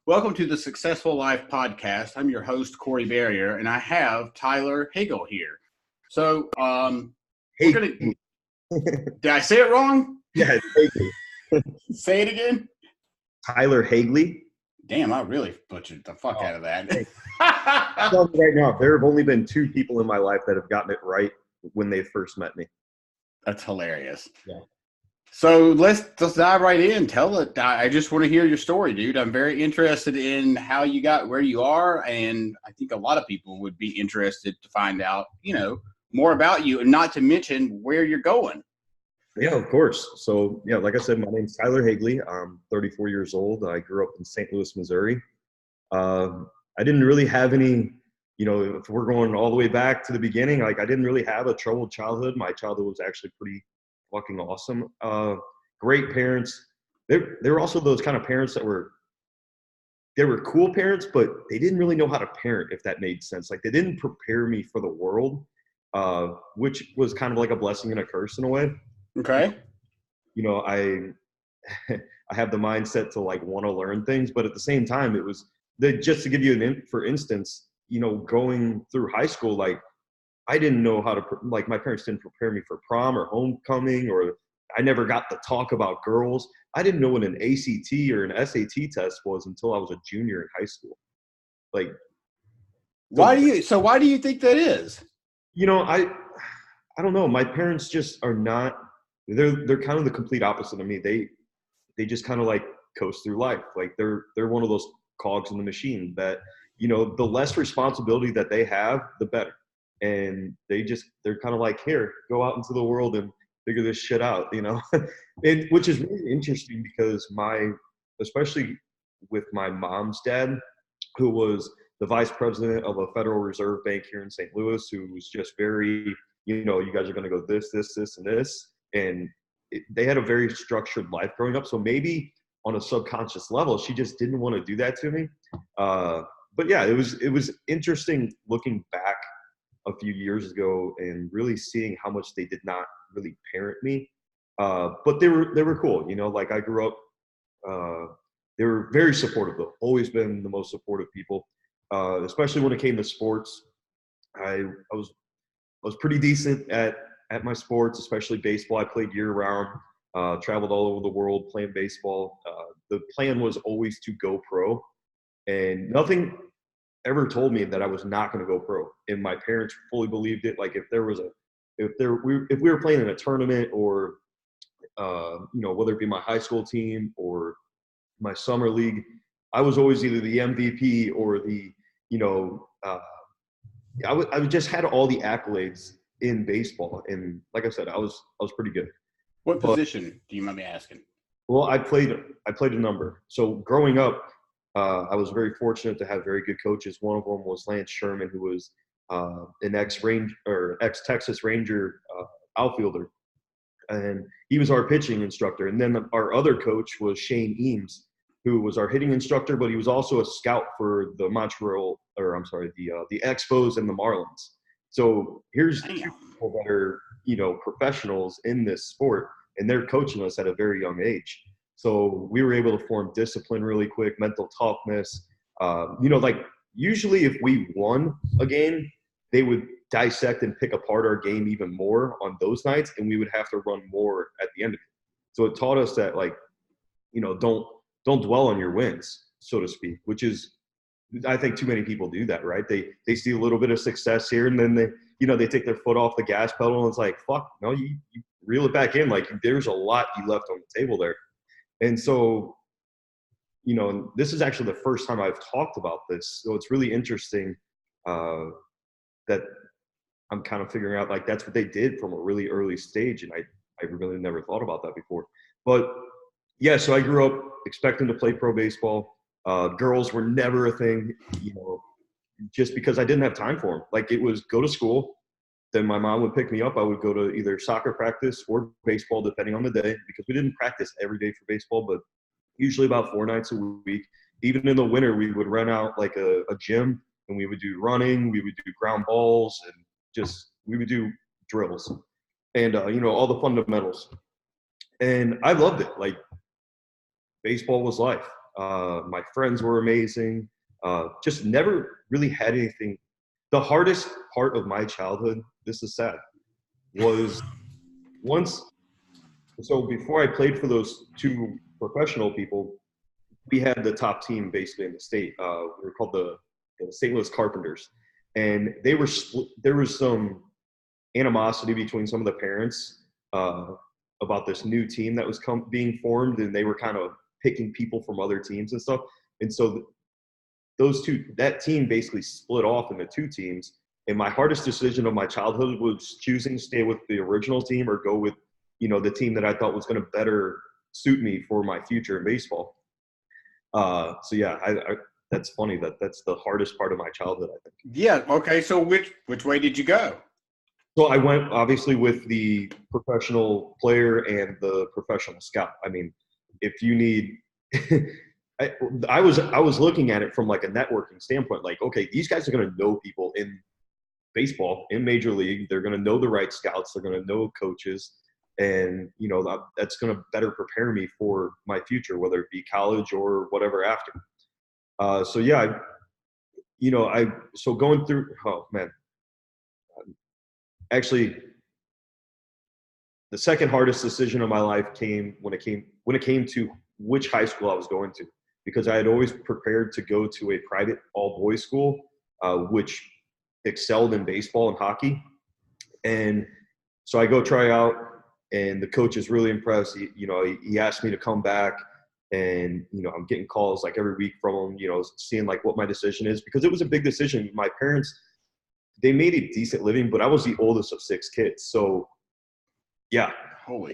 Welcome to the Successful Life Podcast. I'm your host, Corey Barrier, and I have Tyler Haegele here. So, we're gonna. Did I say it wrong? Yeah, Haegele. Say it again. Tyler Haegele. Damn, I really butchered the fuck out of that. Right now, there have only been two people in my life that have gotten it right when they first met me. That's hilarious. Yeah. So let's dive right in. Tell it. I just want to hear your story, dude. I'm very interested in how you got where you are, and I think a lot of people would be interested to find out, more about you, and not to mention where you're going. Yeah, of course. So, like I said, my name's Tyler Haegele. I'm 34 years old. I grew up in St. Louis, Missouri. I didn't really have any, if we're going all the way back to the beginning, I didn't really have a troubled childhood. My childhood was actually pretty fucking awesome. Great parents. They were also those kind of parents that were cool parents, but they didn't really know how to parent, if that made sense. Like, they didn't prepare me for the world, which was kind of like a blessing and a curse in a way. Okay. I have the mindset to want to learn things, but at the same time, it was just to give you for instance, going through high school, I didn't know how to, my parents didn't prepare me for prom or homecoming, or I never got to talk about girls. I didn't know what an ACT or an SAT test was until I was a junior in high school. Why do you think that is? I don't know. My parents just are not, they're kind of the complete opposite of me. They just kind of coast through life. They're one of those cogs in the machine that, the less responsibility that they have, the better. And they're kind of here, go out into the world and figure this shit out, and which is really interesting because especially with my mom's dad, who was the vice president of a Federal Reserve Bank here in St. Louis, who was just very, you guys are going to go this, and this. And they had a very structured life growing up. So maybe on a subconscious level, she just didn't want to do that to me. But yeah, it was interesting looking back a few years ago and really seeing how much they did not really parent me. But they were cool. I grew up, they were very supportive though, always been the most supportive people, especially when it came to sports. I was pretty decent at my sports, especially baseball. I played year round, traveled all over the world playing baseball. The plan was always to go pro, and nothing ever told me that I was not going to go pro. And my parents fully believed it. If we were playing in a tournament, or whether it be my high school team or my summer league, I was always either the MVP or the I just had all the accolades in baseball. And like I said, I was pretty good. What position do you mind me asking? Well, I played a number. So growing up, I was very fortunate to have very good coaches. One of them was Lance Sherman, who was an ex-Texas Ranger outfielder, and he was our pitching instructor. And then our other coach was Shane Eames, who was our hitting instructor, but he was also a scout for the the Expos and the Marlins. So here's people that are professionals in this sport, and they're coaching us at a very young age. So we were able to form discipline really quick, mental toughness. Usually if we won a game, they would dissect and pick apart our game even more on those nights, and we would have to run more at the end of it. So it taught us that, don't dwell on your wins, so to speak, which is, I think too many people do that, right? They see a little bit of success here, and then they take their foot off the gas pedal, and it's fuck, no, you reel it back in. There's a lot you left on the table there. And so, this is actually the first time I've talked about this. So it's really interesting that I'm kind of figuring out that's what they did from a really early stage. And I really never thought about that before. But yeah, so I grew up expecting to play pro baseball. Girls were never a thing, just because I didn't have time for them. It was go to school. Then my mom would pick me up. I would go to either soccer practice or baseball, depending on the day, because we didn't practice every day for baseball, but usually about 4 nights a week. Even in the winter, we would rent out a gym, and we would do running, we would do ground balls, and we would do drills and, all the fundamentals. And I loved it. Baseball was life. My friends were amazing. Just never really had anything. The hardest part of my childhood, this is sad, was once. So before I played for those two professional people, we had the top team basically in the state. We were called the St. Louis Carpenters, and they were there was some animosity between some of the parents about this new team that was being formed, and they were kind of picking people from other teams and stuff. And so that team basically split off into two teams. And my hardest decision of my childhood was choosing to stay with the original team or go with, the team that I thought was going to better suit me for my future in baseball. So yeah, that's funny that's the hardest part of my childhood, I think. Yeah. Okay. So which way did you go? So I went obviously with the professional player and the professional scout. I mean, if you need, I was looking at it from like a networking standpoint. Like, okay, these guys are going to know people in baseball, in Major League. They're going to know the right scouts. They're going to know coaches, and that's going to better prepare me for my future, whether it be college or whatever after. So yeah, so going through. Oh man. Actually, the second hardest decision of my life came when it came to which high school I was going to, because I had always prepared to go to a private all-boys school, which excelled in baseball and hockey. And so I go try out, and the coach is really impressed. He asked me to come back, and I'm getting calls like every week from him, seeing like what my decision is, because it was a big decision. My parents, they made a decent living, but I was the oldest of 6 kids. So, yeah,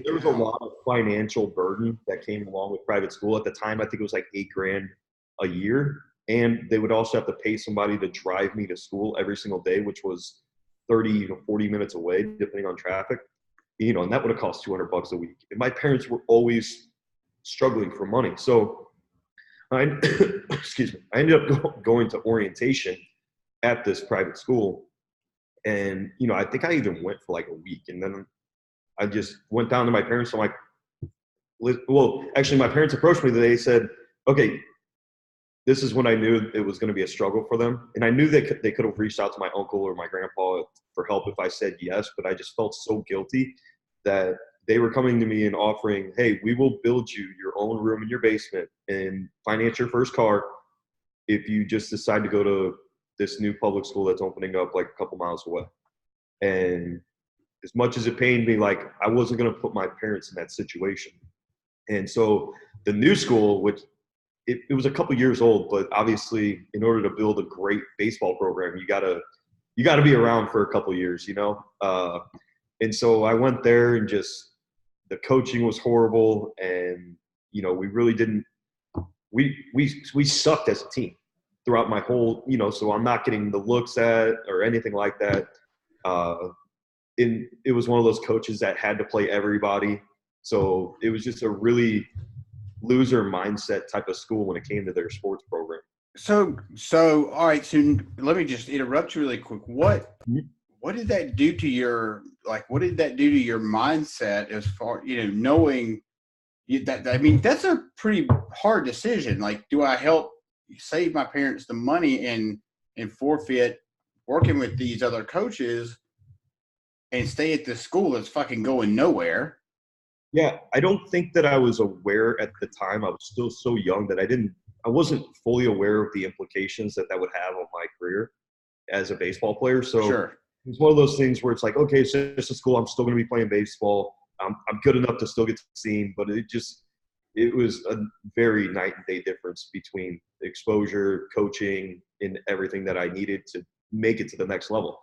there was a lot of financial burden that came along with private school. At the time, I think it was like $8,000 a year. And they would also have to pay somebody to drive me to school every single day, which was 30 to 40 minutes away, depending on traffic. And that would have cost $200 a week. And my parents were always struggling for money. So, excuse me, I ended up going to orientation at this private school. And, I think I even went for like a week. And then I just went down to my parents. I'm like, well, actually, my parents approached me. They said, okay, this is when I knew it was going to be a struggle for them. And I knew they could have reached out to my uncle or my grandpa for help if I said yes. But I just felt so guilty that they were coming to me and offering, hey, we will build you your own room in your basement and finance your first car if you just decide to go to this new public school that's opening up like a couple miles away. And as much as it pained me, like I wasn't going to put my parents in that situation. And so the new school, which it was a couple years old, but obviously in order to build a great baseball program, you gotta be around for a couple years, and so I went there, and just the coaching was horrible. And, we really didn't, we sucked as a team throughout my whole, so I'm not getting the looks at or anything like that. And it was one of those coaches that had to play everybody. So it was just a really loser mindset type of school when it came to their sports program. So all right. So let me just interrupt you really quick. What did that do to your mindset as far, knowing that, I mean, that's a pretty hard decision. Like, do I help save my parents the money and forfeit working with these other coaches and stay at this school that's fucking going nowhere? Yeah, I don't think that I was aware at the time. I was still so young that I wasn't fully aware of the implications that would have on my career as a baseball player. So Sure. It's one of those things where it's like, okay, so it's a school, I'm still going to be playing baseball. I'm good enough to still get to see him, but it was a very night and day difference between exposure, coaching, and everything that I needed to make it to the next level.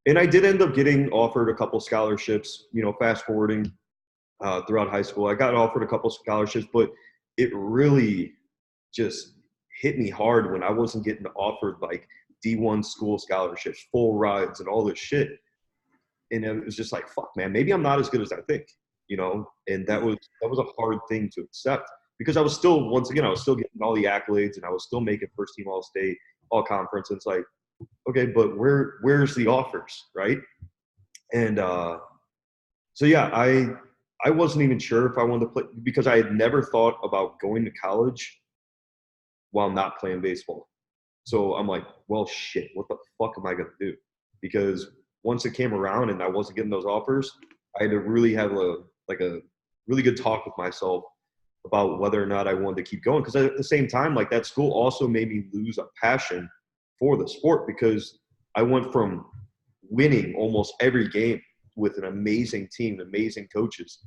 And I did end up getting offered a couple scholarships, fast forwarding throughout high school. I got offered a couple scholarships, but it really just hit me hard when I wasn't getting offered like D1 school scholarships, full rides, and all this shit. And it was just like, fuck, man, maybe I'm not as good as I think, and that was a hard thing to accept, because I was still getting all the accolades, and I was still making first team all state, all conference. And it's like, okay, but where's the offers, right? And so yeah, I wasn't even sure if I wanted to play, because I had never thought about going to college while not playing baseball. So I'm like, well, shit, what the fuck am I going to do? Because once it came around and I wasn't getting those offers, I had to really have a really good talk with myself about whether or not I wanted to keep going. Because at the same time, like that school also made me lose a passion for the sport, because I went from winning almost every game with an amazing team, amazing coaches,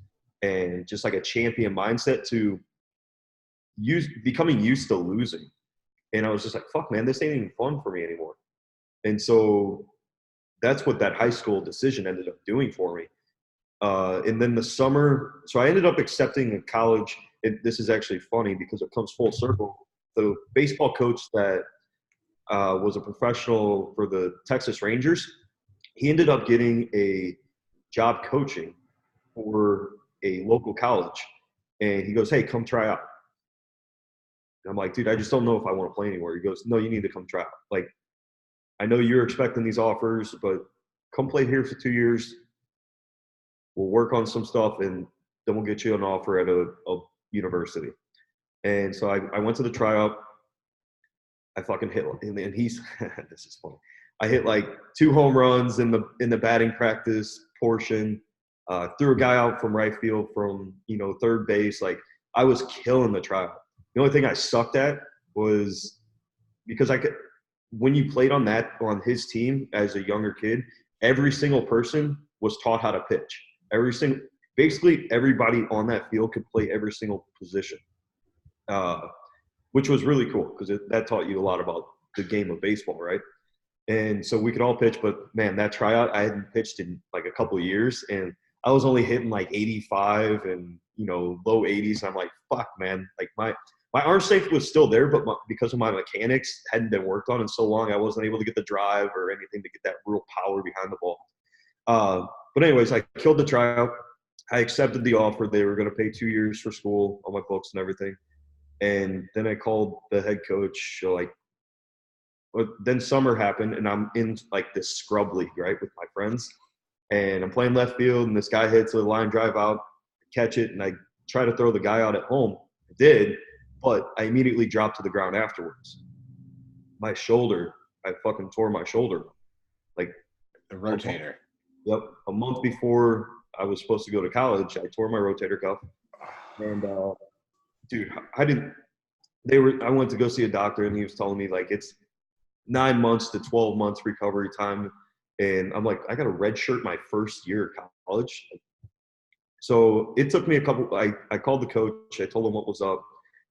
and just like a champion mindset to becoming used to losing. And I was just like, fuck, man, this ain't even fun for me anymore. And so that's what that high school decision ended up doing for me. And then the summer, so I ended up accepting a college. This is actually funny because it comes full circle. The baseball coach that was a professional for the Texas Rangers, he ended up getting a job coaching for a local college. And he goes, hey, come try out. And I'm like, dude, I just don't know if I want to play anywhere. He goes, no, you need to come try out. Like, I know you're expecting these offers, but come play here for 2 years. We'll work on some stuff, and then we'll get you an offer at a university. And so I went to the tryout. I fucking hit, and he's this is funny. I hit like 2 home runs in the batting practice portion. Threw a guy out from right field from third base. Like, I was killing the tryout. The only thing I sucked at was because when you played on his team as a younger kid, every single person was taught how to pitch. Basically everybody on that field could play every single position, which was really cool because that taught you a lot about the game of baseball, right? And so we could all pitch, but man, that tryout, I hadn't pitched in like a couple of years, and I was only hitting like 85 and low 80s. And I'm like, fuck, man, like my arm strength was still there, but because of my mechanics hadn't been worked on in so long, I wasn't able to get the drive or anything to get that real power behind the ball. But anyways, I killed the tryout. I accepted the offer. They were going to pay 2 years for school on my books and everything. And then I called the head coach, then summer happened, and I'm in like this scrub league, right, with my friends. And I'm playing left field, and this guy hits a line drive out, catch it, and I try to throw the guy out at home. I did, but I immediately dropped to the ground afterwards. My shoulder, I fucking tore my shoulder. Like the rotator. Yep. A month before I was supposed to go to college, I tore my rotator cuff. And dude, I went to go see a doctor, and he was telling me like it's 9 months to 12 months recovery time. And I'm like, I got to redshirt my first year of college. So it took me I called the coach. I told him what was up.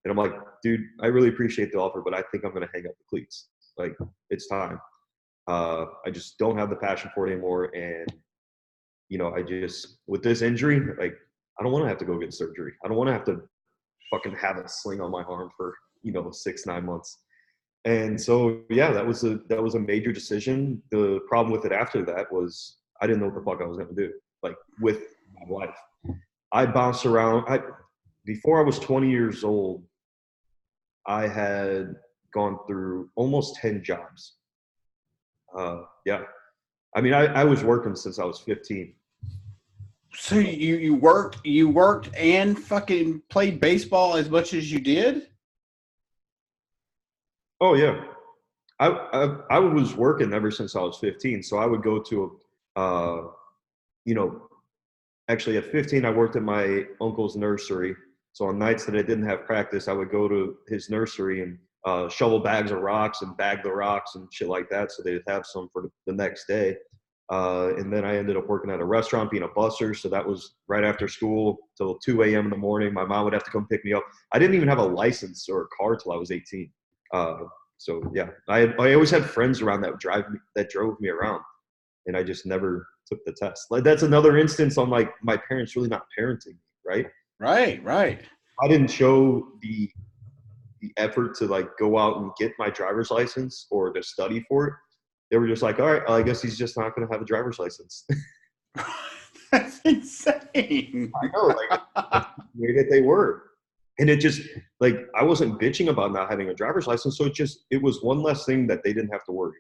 And I'm like, dude, I really appreciate the offer, but I think I'm going to hang up the cleats. Like, it's time. I just don't have the passion for it anymore. And, with this injury, like, I don't want to have to go get surgery. I don't want to have to fucking have a sling on my arm for, 6-9 months. And so, yeah, that was a major decision. The problem with it after that was I didn't know what the fuck I was going to do, like, with my life. I bounced around. Before I was 20 years old, I had gone through almost 10 jobs. Yeah. I mean, I was working since I was 15. So you worked and fucking played baseball as much as you did? Oh yeah. I was working ever since I was 15. So I would go to actually at 15, I worked at my uncle's nursery. So on nights that I didn't have practice, I would go to his nursery and shovel bags of rocks and bag the rocks and shit like that, so they'd have some for the next day. And then I ended up working at a restaurant, being a busser. So that was right after school till 2 a.m. in the morning. My mom would have to come pick me up. I didn't even have a license or a car till I was 18. So yeah, I always had friends around that drove me around, and I just never took the test. Like, that's another instance on like my parents really not parenting me, right? Right. I didn't show the effort to like go out and get my driver's license or to study for it. They were just like, all right, I guess he's just not going to have a driver's license. That's insane. I know, like, that's the way that they were. And it just, like, I wasn't bitching about not having a driver's license, so it was one less thing that they didn't have to worry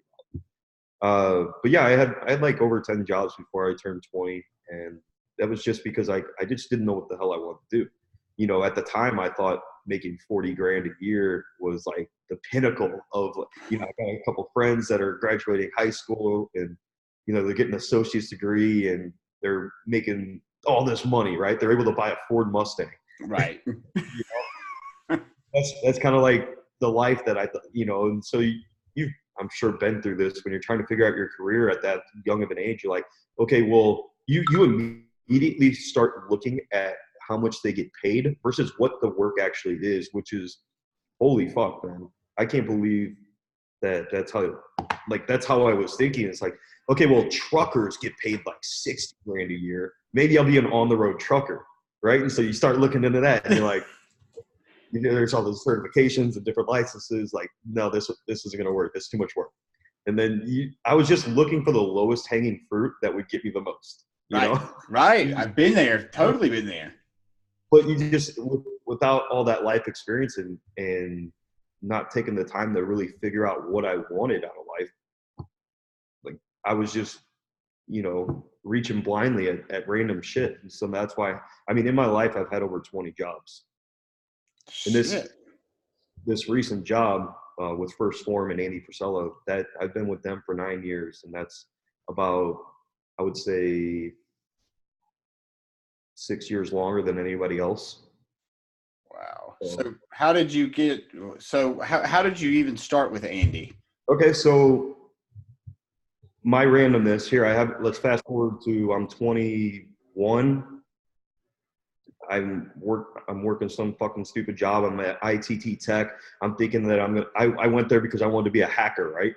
about. But yeah, I had like over 10 jobs before I turned 20, and that was just because I just didn't know what the hell I wanted to do. At the time, I thought making 40 grand a year was like pinnacle of, I got a couple friends that are graduating high school, and they're getting an associate's degree and they're making all this money, right? They're able to buy a Ford Mustang. Right. That's kind of like the life that and so you've, I'm sure, been through this when you're trying to figure out your career at that young of an age. You're like, okay, well, you immediately start looking at how much they get paid versus what the work actually is, which is, holy fuck, man. I can't believe that's how I was thinking. It's like, okay, well, truckers get paid like $60,000 a year. Maybe I'll be an on-the-road trucker, right? And so you start looking into that, and you're like, there's all those certifications and different licenses. Like, no, this isn't going to work. It's too much work. And then I was just looking for the lowest hanging fruit that would get me the most. You know? Right. I've been there. Totally been there. But you just, without all that life experience and not taking the time to really figure out what I wanted out of life, like I was just, reaching blindly at random shit. And so that's why, in my life, I've had over 20 jobs. And this recent job with First Form and Andy Frisella, that I've been with them for 9 years, and that's about, I would say, 6 years longer than anybody else. Wow. So how did you how did you even start with Andy? Okay, so my randomness here, let's fast forward to, I'm 21. I'm working some fucking stupid job. I'm at ITT Tech. I'm thinking that I went there because I wanted to be a hacker, right?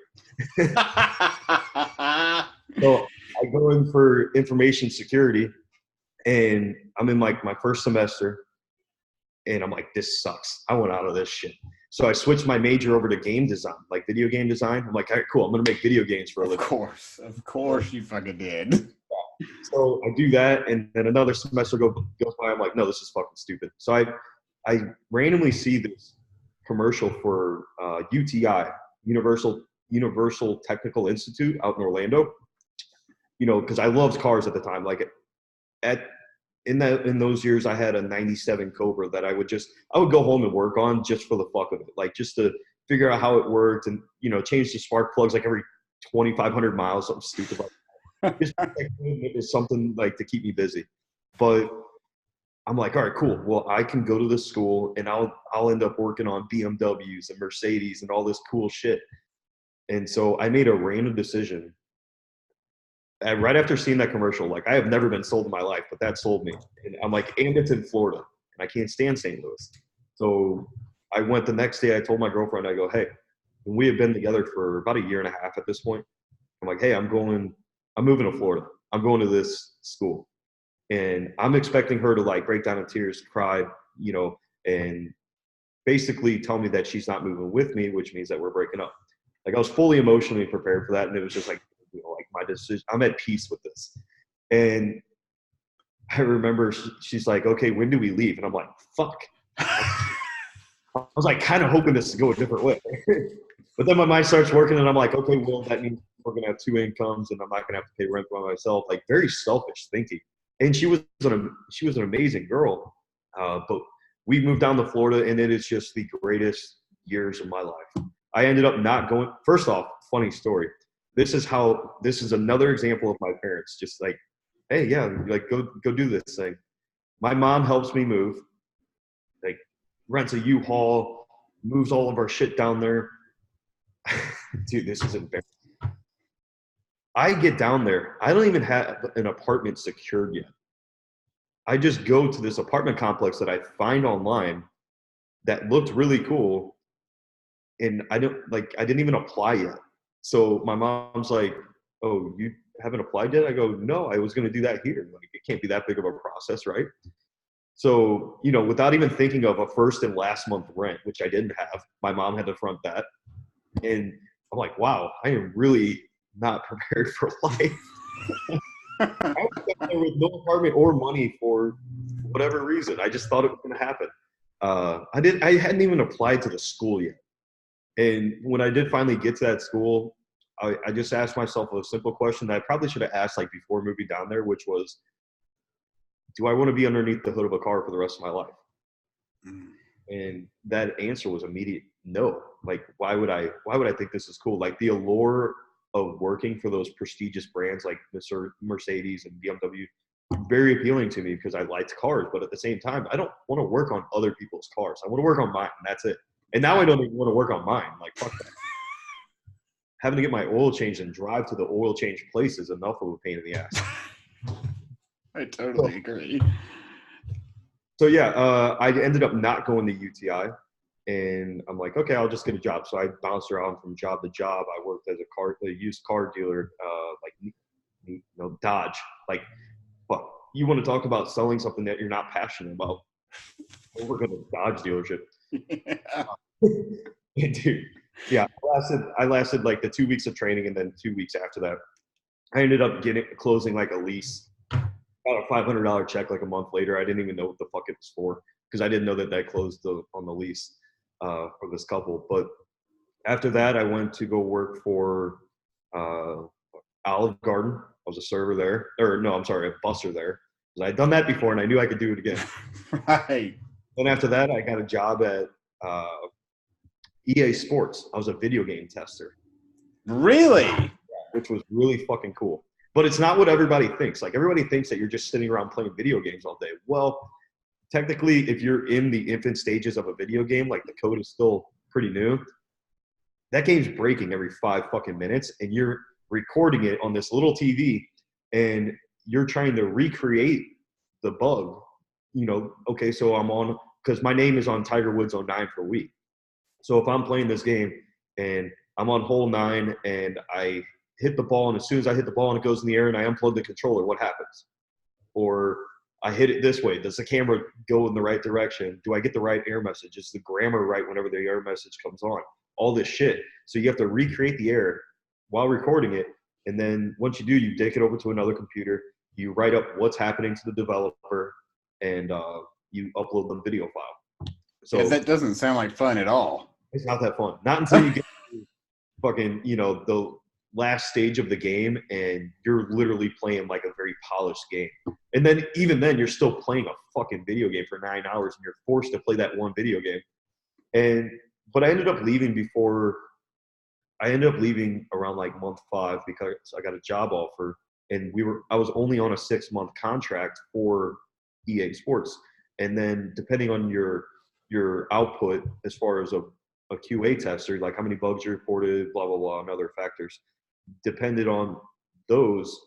So I go in for information security, and I'm in like my first semester, and I'm like, this sucks. I want out of this shit. So I switched my major over to game design, like video game design. I'm like, all right, cool. I'm going to make video games for a living. Of course you fucking did. So I do that, and then another semester goes by. I'm like, no, this is fucking stupid. So I randomly see this commercial for UTI, Universal Technical Institute out in Orlando. Because I loved cars at the time. Like in those years, I had a '97 Cobra that I would go home and work on just for the fuck of it, like just to figure out how it worked, and change the spark plugs like every 2,500 miles, something stupid like that. Just it was something like to keep me busy. But I'm like, all right, cool. Well, I can go to this school and I'll end up working on BMWs and Mercedes and all this cool shit. And so I made a random decision. And right after seeing that commercial, like, I have never been sold in my life, but that sold me. And I'm like, and it's in Florida, and I can't stand St. Louis. So I went the next day. I told my girlfriend, I go, hey, and we have been together for about 1.5 years at this point. I'm like, hey, I'm moving to Florida. I'm going to this school. And I'm expecting her to like break down in tears, cry, and basically tell me that she's not moving with me, which means that we're breaking up. Like, I was fully emotionally prepared for that. And it was just like, like my decision, I'm at peace with this. And I remember she's like, okay, when do we leave? And I'm like, fuck. I was like kind of hoping this to go a different way. But then my mind starts working, and I'm like, okay, well, that means we're going to have 2 incomes, and I'm not going to have to pay rent by myself. Like, very selfish thinking. And she was an amazing girl. But we moved down to Florida, and it is just the greatest years of my life. I ended up not going. First off, funny story. This is another example of my parents just like, hey, yeah, like go do this thing. My mom helps me move, like rents a U-Haul, moves all of our shit down there. Dude, this is embarrassing. I get down there. I don't even have an apartment secured yet. I just go to this apartment complex that I find online that looked really cool. And I didn't even apply yet. So my mom's like, oh, you haven't applied yet? I go, no, I was going to do that here. Like, it can't be that big of a process, right? So, without even thinking of a first and last month rent, which I didn't have, my mom had to front that. And I'm like, wow, I am really not prepared for life. I was down there with no apartment or money for whatever reason. I just thought it was going to happen. I hadn't even applied to the school yet. And when I did finally get to that school, I just asked myself a simple question that I probably should have asked like before moving down there, which was, do I want to be underneath the hood of a car for the rest of my life? And that answer was immediate no. Like, why would I think this is cool? Like the allure of working for those prestigious brands like Mercedes and BMW, very appealing to me because I liked cars. But at the same time, I don't want to work on other people's cars. I want to work on mine, and that's it. And now I don't even want to work on mine. Like, fuck that. Having to get my oil changed and drive to the oil change place is enough of a pain in the ass. I totally agree. So yeah, I ended up not going to UTI, and I'm like, okay, I'll just get a job. So I bounced around from job to job. I worked as a used car dealer, Dodge. Like, but you want to talk about selling something that you're not passionate about? We'll work at a Dodge dealership. Yeah. Dude, yeah, I lasted like the 2 weeks of training, and then 2 weeks after that, I ended up closing like a lease. Got a $500 check like a month later. I didn't even know what the fuck it was for because I didn't know that closed on the lease for this couple. But after that, I went to go work for Olive Garden. I was a server there. Or no, I'm sorry, a busser there. Because I'd done that before and I knew I could do it again. Right. Then after that, I got a job at EA Sports. I was a video game tester. Really? Which was really fucking cool. But it's not what everybody thinks. Like, everybody thinks that you're just sitting around playing video games all day. Well, technically, if you're in the infant stages of a video game, like the code is still pretty new, that game's breaking every 5 fucking minutes, and you're recording it on this little TV, and you're trying to recreate the bug. You know, okay, so I'm on, because my name is on Tiger Woods 09 for Wii. So if I'm playing this game, and I'm on hole 9, and I hit the ball, and as soon as I hit the ball and it goes in the air and I unplug the controller, what happens? Or I hit it this way. Does the camera go in the right direction? Do I get the right error message? Is the grammar right whenever the error message comes on? All this shit. So you have to recreate the error while recording it. And then once you do, you take it over to another computer. You write up what's happening to the developer, and you upload the video file. So yeah, that doesn't sound like fun at all. It's not that fun. Not until you get to fucking, the last stage of the game, and you're literally playing like a very polished game. And then even then, you're still playing a fucking video game for 9 hours, and you're forced to play that one video game. But I ended up leaving around like month 5 because I got a job offer, and I was only on a 6-month contract for EA Sports. And then depending on your output as far as a QA tester, like how many bugs you reported, blah, blah, blah, and other factors, depended on those,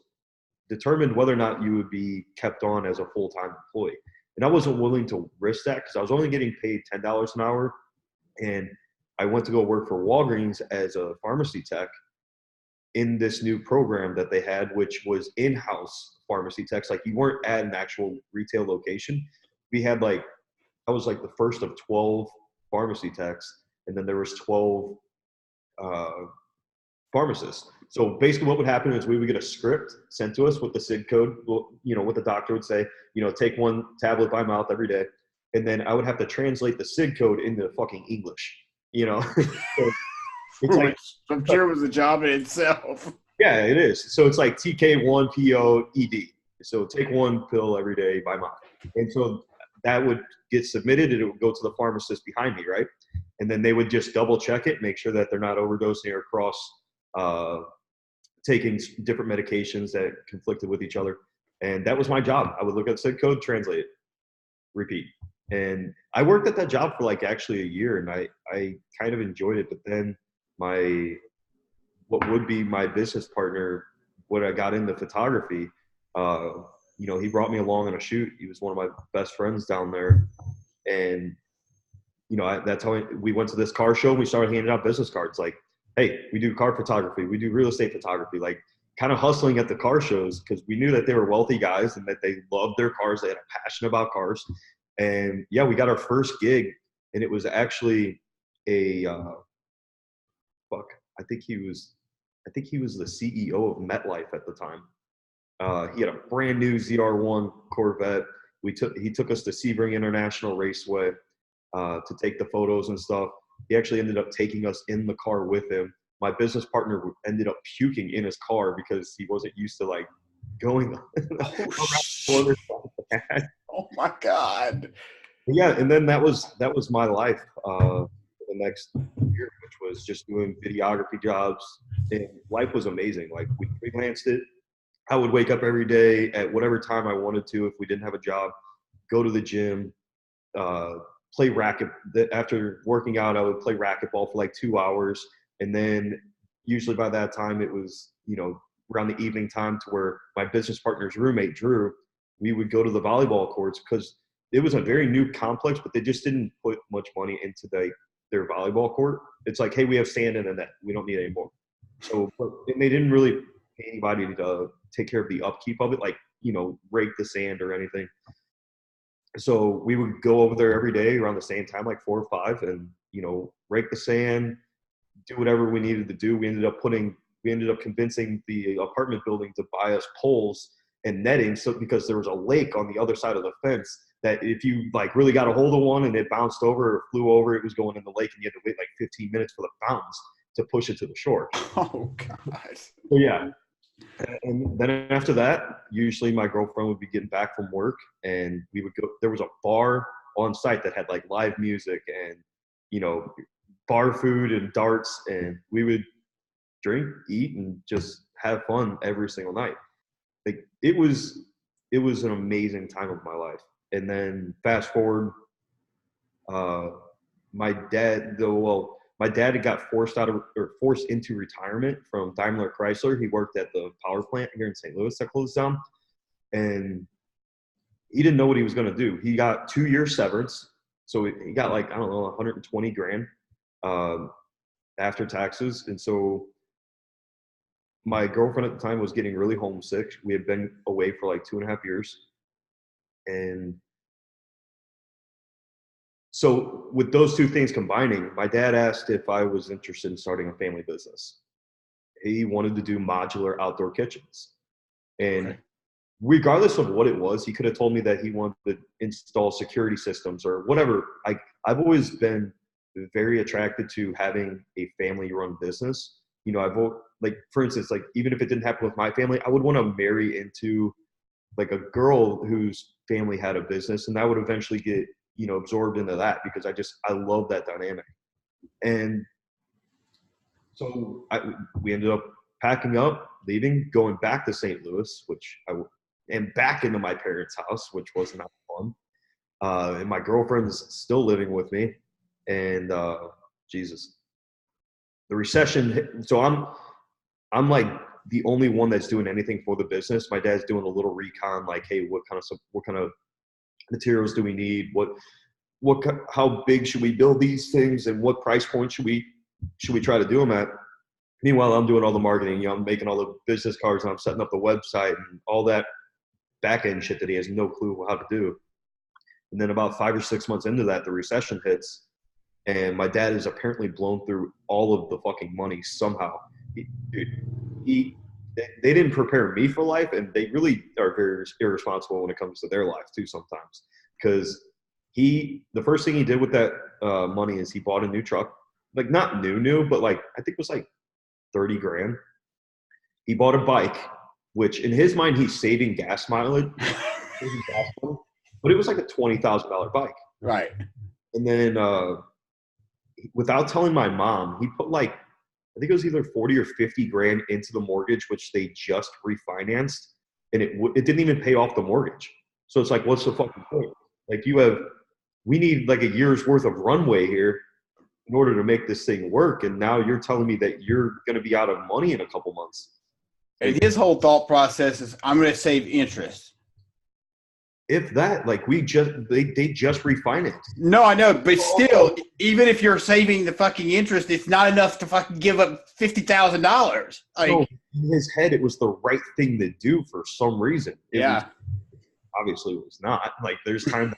determined whether or not you would be kept on as a full-time employee. And I wasn't willing to risk that because I was only getting paid $10 an hour. And I went to go work for Walgreens as a pharmacy tech in this new program that they had, which was in-house pharmacy techs. Like, you weren't at an actual retail location. We had I was like the first of 12 pharmacy techs, and then there was 12 pharmacists. So basically what would happen is we would get a script sent to us with the SID code, what the doctor would say, take 1 tablet by mouth every day. And then I would have to translate the SID code into fucking English, So it's like, I'm sure it was a job in itself. Yeah, it is. So it's like TK1POED. So take 1 pill every day by mouth. And so that would get submitted, and it would go to the pharmacist behind me, right? And then they would just double check it, make sure that they're not overdosing or taking different medications that conflicted with each other. And that was my job. I would look at SID code, translate it, repeat. And I worked at that job for actually a year, and I kind of enjoyed it. But then what would be my business partner, when I got into photography, he brought me along on a shoot. He was one of my best friends down there. And, that's how we went to this car show. We started handing out business cards like, hey, we do car photography. We do real estate photography, kind of hustling at the car shows because we knew that they were wealthy guys and that they loved their cars. They had a passion about cars. And yeah, we got our first gig, and it was actually I think he was the CEO of MetLife at the time. He had a brand new ZR1 Corvette. He took us to Sebring International Raceway to take the photos and stuff. He actually ended up taking us in the car with him. My business partner ended up puking in his car because he wasn't used to going around corners. Oh my God. Yeah, and then that was my life the next year. which was just doing videography jobs. And life was amazing. Like, we freelanced it. I would wake up every day at whatever time I wanted to if we didn't have a job, go to the gym, play racket. After working out, I would play racquetball for like 2 hours. And then usually by that time, it was, around the evening time to where my business partner's roommate, Drew, we would go to the volleyball courts because it was a very new complex, but they just didn't put much money into their volleyball court. It's like, hey, we have sand in a net. We don't need any more. So, and they didn't really pay anybody to take care of the upkeep of it, like, rake the sand or anything. So we would go over there every day around the same time, like 4 or 5, and, rake the sand, do whatever we needed to do. We ended up convincing the apartment building to buy us poles and netting. So, because there was a lake on the other side of the fence that if you like really got a hold of one and it bounced over or flew over, it was going in the lake and you had to wait like 15 minutes for the fountains to push it to the shore. Oh, God. So, yeah. And then after that, usually my girlfriend would be getting back from work and we would go, there was a bar on site that had like live music and, bar food and darts, and we would drink, eat, and just have fun every single night. Like, it was an amazing time of my life. And then fast forward, my dad had got forced into retirement from Daimler Chrysler. He worked at the power plant here in St. Louis that closed down, and he didn't know what he was going to do. He got 2-year severance. So he got like, I don't know, 120 grand after taxes. And so my girlfriend at the time was getting really homesick. We had been away for like 2.5 years. And so with those two things combining, my dad asked if I was interested in starting a family business. He wanted to do modular outdoor kitchens. And Okay. Regardless of what it was, he could have told me that he wanted to install security systems or whatever. I've always been very attracted to having a family-run business. For instance, like, even if it didn't happen with my family, I would want to marry into like a girl whose family had a business, and I would eventually get, absorbed into that because I love that dynamic. And so we ended up packing up, leaving, going back to St. Louis, and back into my parents' house, which was not fun. And my girlfriend's still living with me. And Jesus, the recession hit. So I'm like the only one that's doing anything for the business. My dad's doing a little recon, like, hey, what kind of materials do we need? How big should we build these things, and what price point should we try to do them at? Meanwhile, I'm doing all the marketing. I'm making all the business cards, and I'm setting up the website and all that back end shit that he has no clue how to do. And then about 5 or 6 months into that, the recession hits, and my dad has apparently blown through all of the fucking money somehow. They didn't prepare me for life, and they really are very irresponsible when it comes to their life too sometimes. Because the first thing he did with that money is he bought a new truck, like not new, but like I think it was like 30 grand. He bought a bike, which in his mind he's saving gas mileage, but it was like a $20,000 bike. Right. And then without telling my mom, he put like, I think it was either 40 or 50 grand into the mortgage, which they just refinanced, and it didn't even pay off the mortgage. So it's like, what's the fucking point? Like, we need like a year's worth of runway here in order to make this thing work. And now you're telling me that you're going to be out of money in a couple months. And his whole thought process is, I'm going to save interest. If that, like, they just refinanced. No, I know, but still, even if you're saving the fucking interest, it's not enough to fucking give up $50,000. Like, so in his head, it was the right thing to do for some reason. Obviously, it was not. Like, there's time to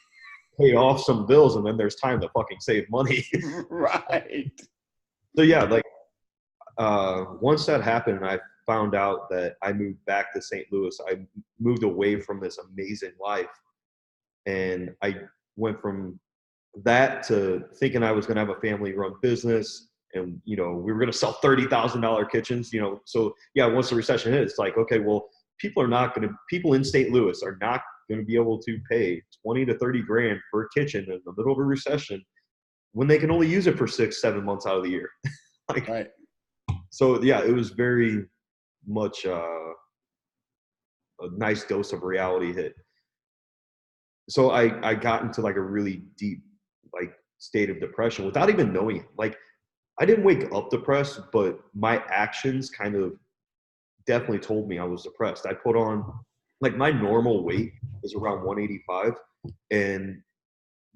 pay off some bills, and then there's time to fucking save money. Right. So yeah, like, once that happened, and I found out that I moved back to St. Louis, I moved away from this amazing life. And I went from that to thinking I was going to have a family-run business, and, we were going to sell $30,000 kitchens, So yeah, once the recession hit, it's like, okay, well, people in St. Louis are not going to be able to pay 20 to 30 grand for a kitchen in the middle of a recession. when they can only use it for 6-7 months out of the year. Like, right. So yeah, it was very much a nice dose of reality hit. So I got into like a really deep like state of depression without even knowing it. Like I didn't wake up depressed, but my actions kind of definitely told me I was depressed. I put on like my normal weight is around 185, and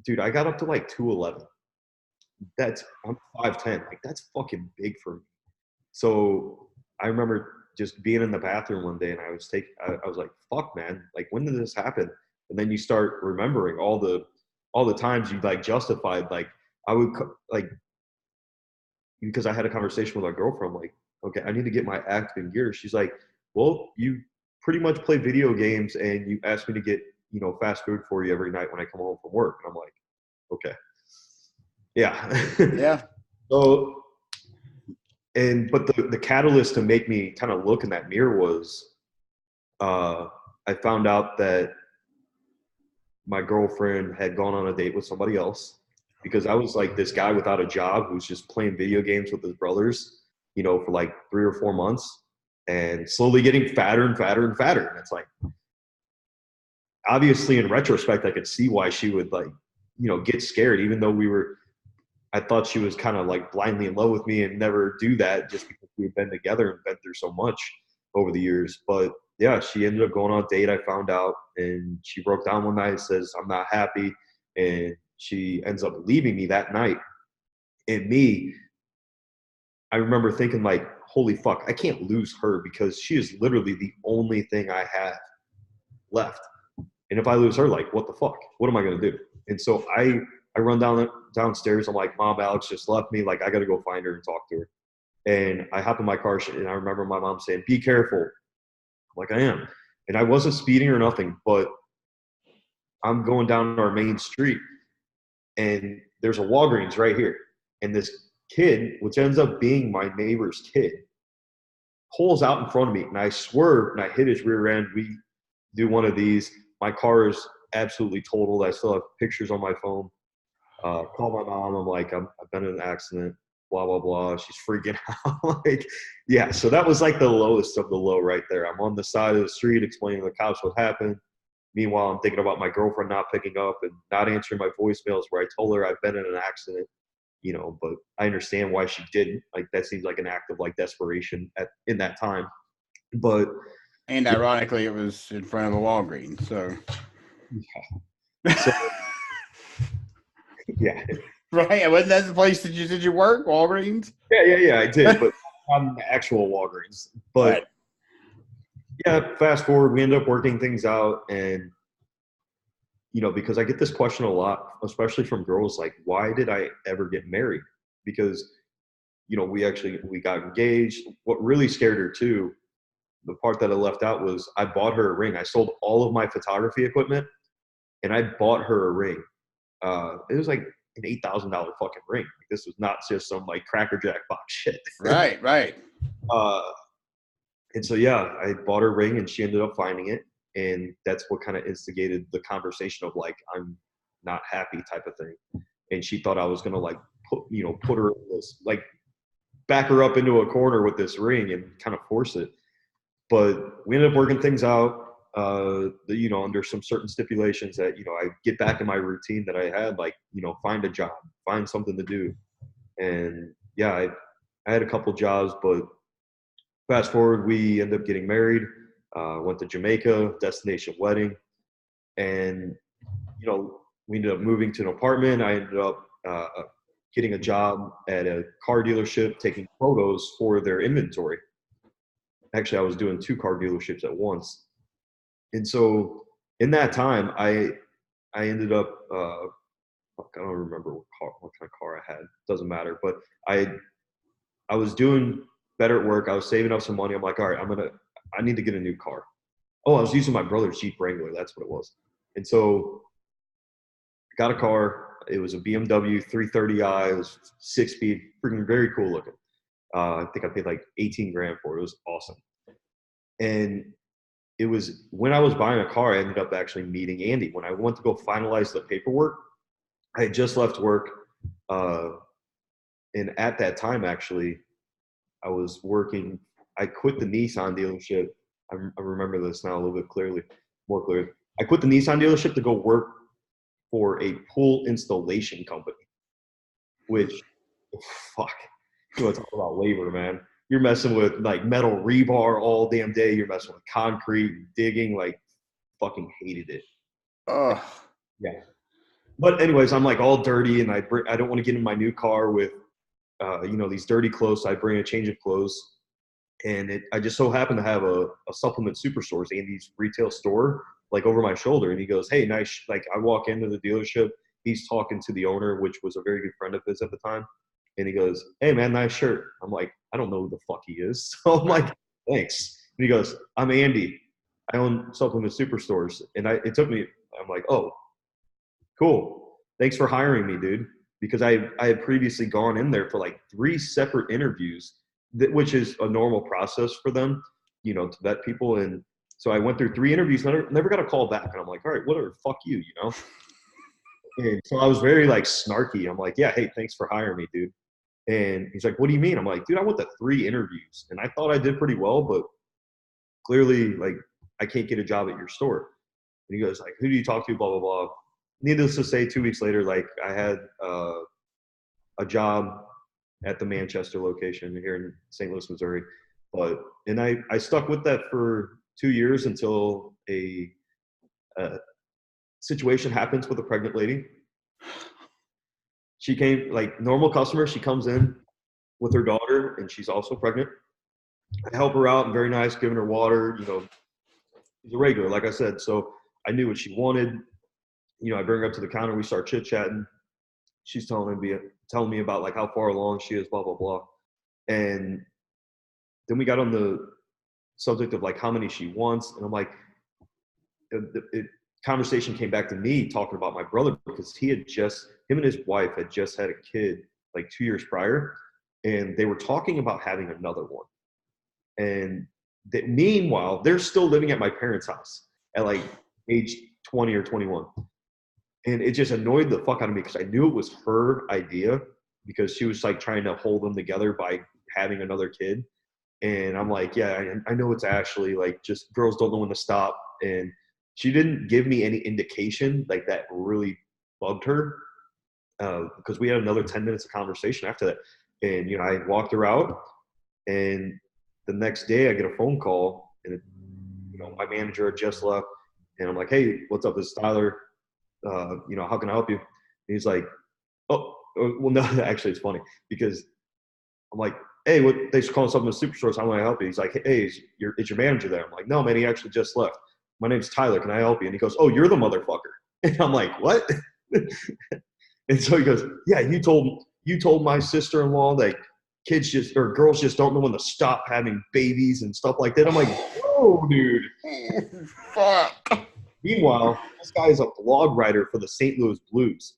dude, I got up to like 211. I'm 5'10". Like that's fucking big for me. So I remember just being in the bathroom one day, and I was like, fuck, man, like when did this happen? And then you start remembering all the times you like justified, like I would like, because I had a conversation with my girlfriend, like, okay, I need to get my act in gear. She's like, well, you pretty much play video games and you ask me to get, fast food for you every night when I come home from work. And I'm like, okay. Yeah. Yeah. So, but the catalyst to make me kind of look in that mirror was, I found out that my girlfriend had gone on a date with somebody else, because I was like this guy without a job who's just playing video games with his brothers, for like 3 or 4 months, and slowly getting fatter and fatter and fatter. And it's like, obviously in retrospect, I could see why she would like, get scared, even though I thought she was kind of like blindly in love with me and never do that, just because we've been together and been through so much over the years. But yeah, she ended up going on a date, I found out, and she broke down one night and says, I'm not happy. And she ends up leaving me that night. And I remember thinking like, holy fuck, I can't lose her, because she is literally the only thing I have left. And if I lose her, like, what the fuck? What am I going to do? And so I run downstairs. I'm like, Mom, Alex just left me. Like, I got to go find her and talk to her. And I hop in my car, and I remember my mom saying, be careful. I'm like, I am. And I wasn't speeding or nothing, but I'm going down our main street, and there's a Walgreens right here. And this kid, which ends up being my neighbor's kid, pulls out in front of me, and I swerve and I hit his rear end. We do one of these. My car is absolutely totaled. I still have pictures on my phone. Call my mom. I'm like, I've been in an accident, blah, blah, blah. She's freaking out. Like, yeah. So that was like the lowest of the low right there. I'm on the side of the street explaining to the cops what happened. Meanwhile, I'm thinking about my girlfriend not picking up and not answering my voicemails where I told her I've been in an accident, but I understand why she didn't. Like, that seems like an act of like desperation in that time. But and ironically, it was in front of a Walgreens. So, yeah. Right. Wasn't that the place that did you work, Walgreens? Yeah, I did, but on the actual Walgreens. But right. Yeah, fast forward, we end up working things out, and because I get this question a lot, especially from girls, like, why did I ever get married? Because we got engaged. What really scared her too, the part that I left out, was I bought her a ring. I sold all of my photography equipment, and I bought her a ring. It was like an $8,000 fucking ring. Like, this was not just some like Cracker Jack box shit. Right. And so, yeah, I bought her a ring, and she ended up finding it. And that's what kind of instigated the conversation of like, I'm not happy type of thing. And she thought I was going to like put her in this, like back her up into a corner with this ring and kind of force it. But we ended up working things out, under some certain stipulations that, I get back in my routine that I had, like, find a job, find something to do. And yeah, I had a couple jobs, but fast forward, we ended up getting married, went to Jamaica, destination wedding. And, we ended up moving to an apartment. I ended up getting a job at a car dealership, taking photos for their inventory. Actually, I was doing 2 car dealerships at once. And so in that time, I ended up, I don't remember what kind of car I had. Doesn't matter. But I was doing better at work. I was saving up some money. I'm like, all right, I need to get a new car. Oh, I was using my brother's Jeep Wrangler. That's what it was. And so I got a car. It was a BMW 330i. It was 6-speed, freaking very cool looking. I think I paid like 18 grand for it. It was awesome. And it was when I was buying a car, I ended up actually meeting Andy. When I went to go finalize the paperwork, I had just left work. And at that time, actually, I was working. I quit the Nissan dealership. I remember this now a little bit more clearly. I quit the Nissan dealership to go work for a pool installation company, which, fuck, you want to talk about labor, man. You're messing with like metal rebar all damn day. You're messing with concrete, digging, like fucking hated it. Oh, yeah. But anyways, I'm like all dirty and I don't want to get in my new car with, these dirty clothes. So I bring a change of clothes. And I just so happened to have a supplement superstore, Andy's retail store, like over my shoulder. And he goes, hey, nice. Like I walk into the dealership. He's talking to the owner, which was a very good friend of his at the time. And he goes, hey, man, nice shirt. I'm like, I don't know who the fuck he is. So I'm like, thanks. And he goes, I'm Andy. I own supplement superstores. And it took me, I'm like, oh, cool. Thanks for hiring me, dude. Because I had previously gone in there for like 3 separate interviews, which is a normal process for them, to vet people. And so I went through 3 interviews, never got a call back. And I'm like, all right, whatever, fuck you, And so I was very like snarky. I'm like, yeah, hey, thanks for hiring me, dude. And he's like, what do you mean? I'm like, dude, I went to 3 interviews and I thought I did pretty well, but clearly like I can't get a job at your store. And he goes like, who do you talk to? Blah, blah, blah. Needless to say, 2 weeks later, like I had a job at the Manchester location here in St. Louis, Missouri. And I stuck with that for 2 years until a situation happens with a pregnant lady. She came like normal customer. She comes in with her daughter and she's also pregnant. I help her out and very nice, giving her water, she's a regular, like I said. So I knew what she wanted. I bring her up to the counter. We start chit chatting. She's telling me about like how far along she is, blah, blah, blah. And then we got on the subject of like how many she wants. And I'm like, conversation came back to me talking about my brother because him and his wife had just had a kid like 2 years prior. And they were talking about having another one. And meanwhile, they're still living at my parents' house at like age 20 or 21. And it just annoyed the fuck out of me because I knew it was her idea because she was like trying to hold them together by having another kid. And I'm like, yeah, I know it's Ashley. Like, just girls don't know when to stop. And she didn't give me any indication like that really bugged her because we had another 10 minutes of conversation after that. And, I walked her out. And the next day I get a phone call and, my manager had just left. And I'm like, hey, what's up? This is Tyler. How can I help you? And he's like, oh, well, no, actually it's funny because I'm like, hey, thanks for calling Supplement Superstores. How can I help you? He's like, hey, is your manager there? I'm like, no, man, he actually just left. My name's Tyler. Can I help you? And he goes, oh, you're the motherfucker. And I'm like, what? And so he goes, yeah, you told my sister-in-law that girls just don't know when to stop having babies and stuff like that. I'm like, whoa, dude. fuck. Meanwhile, this guy is a blog writer for the St. Louis Blues.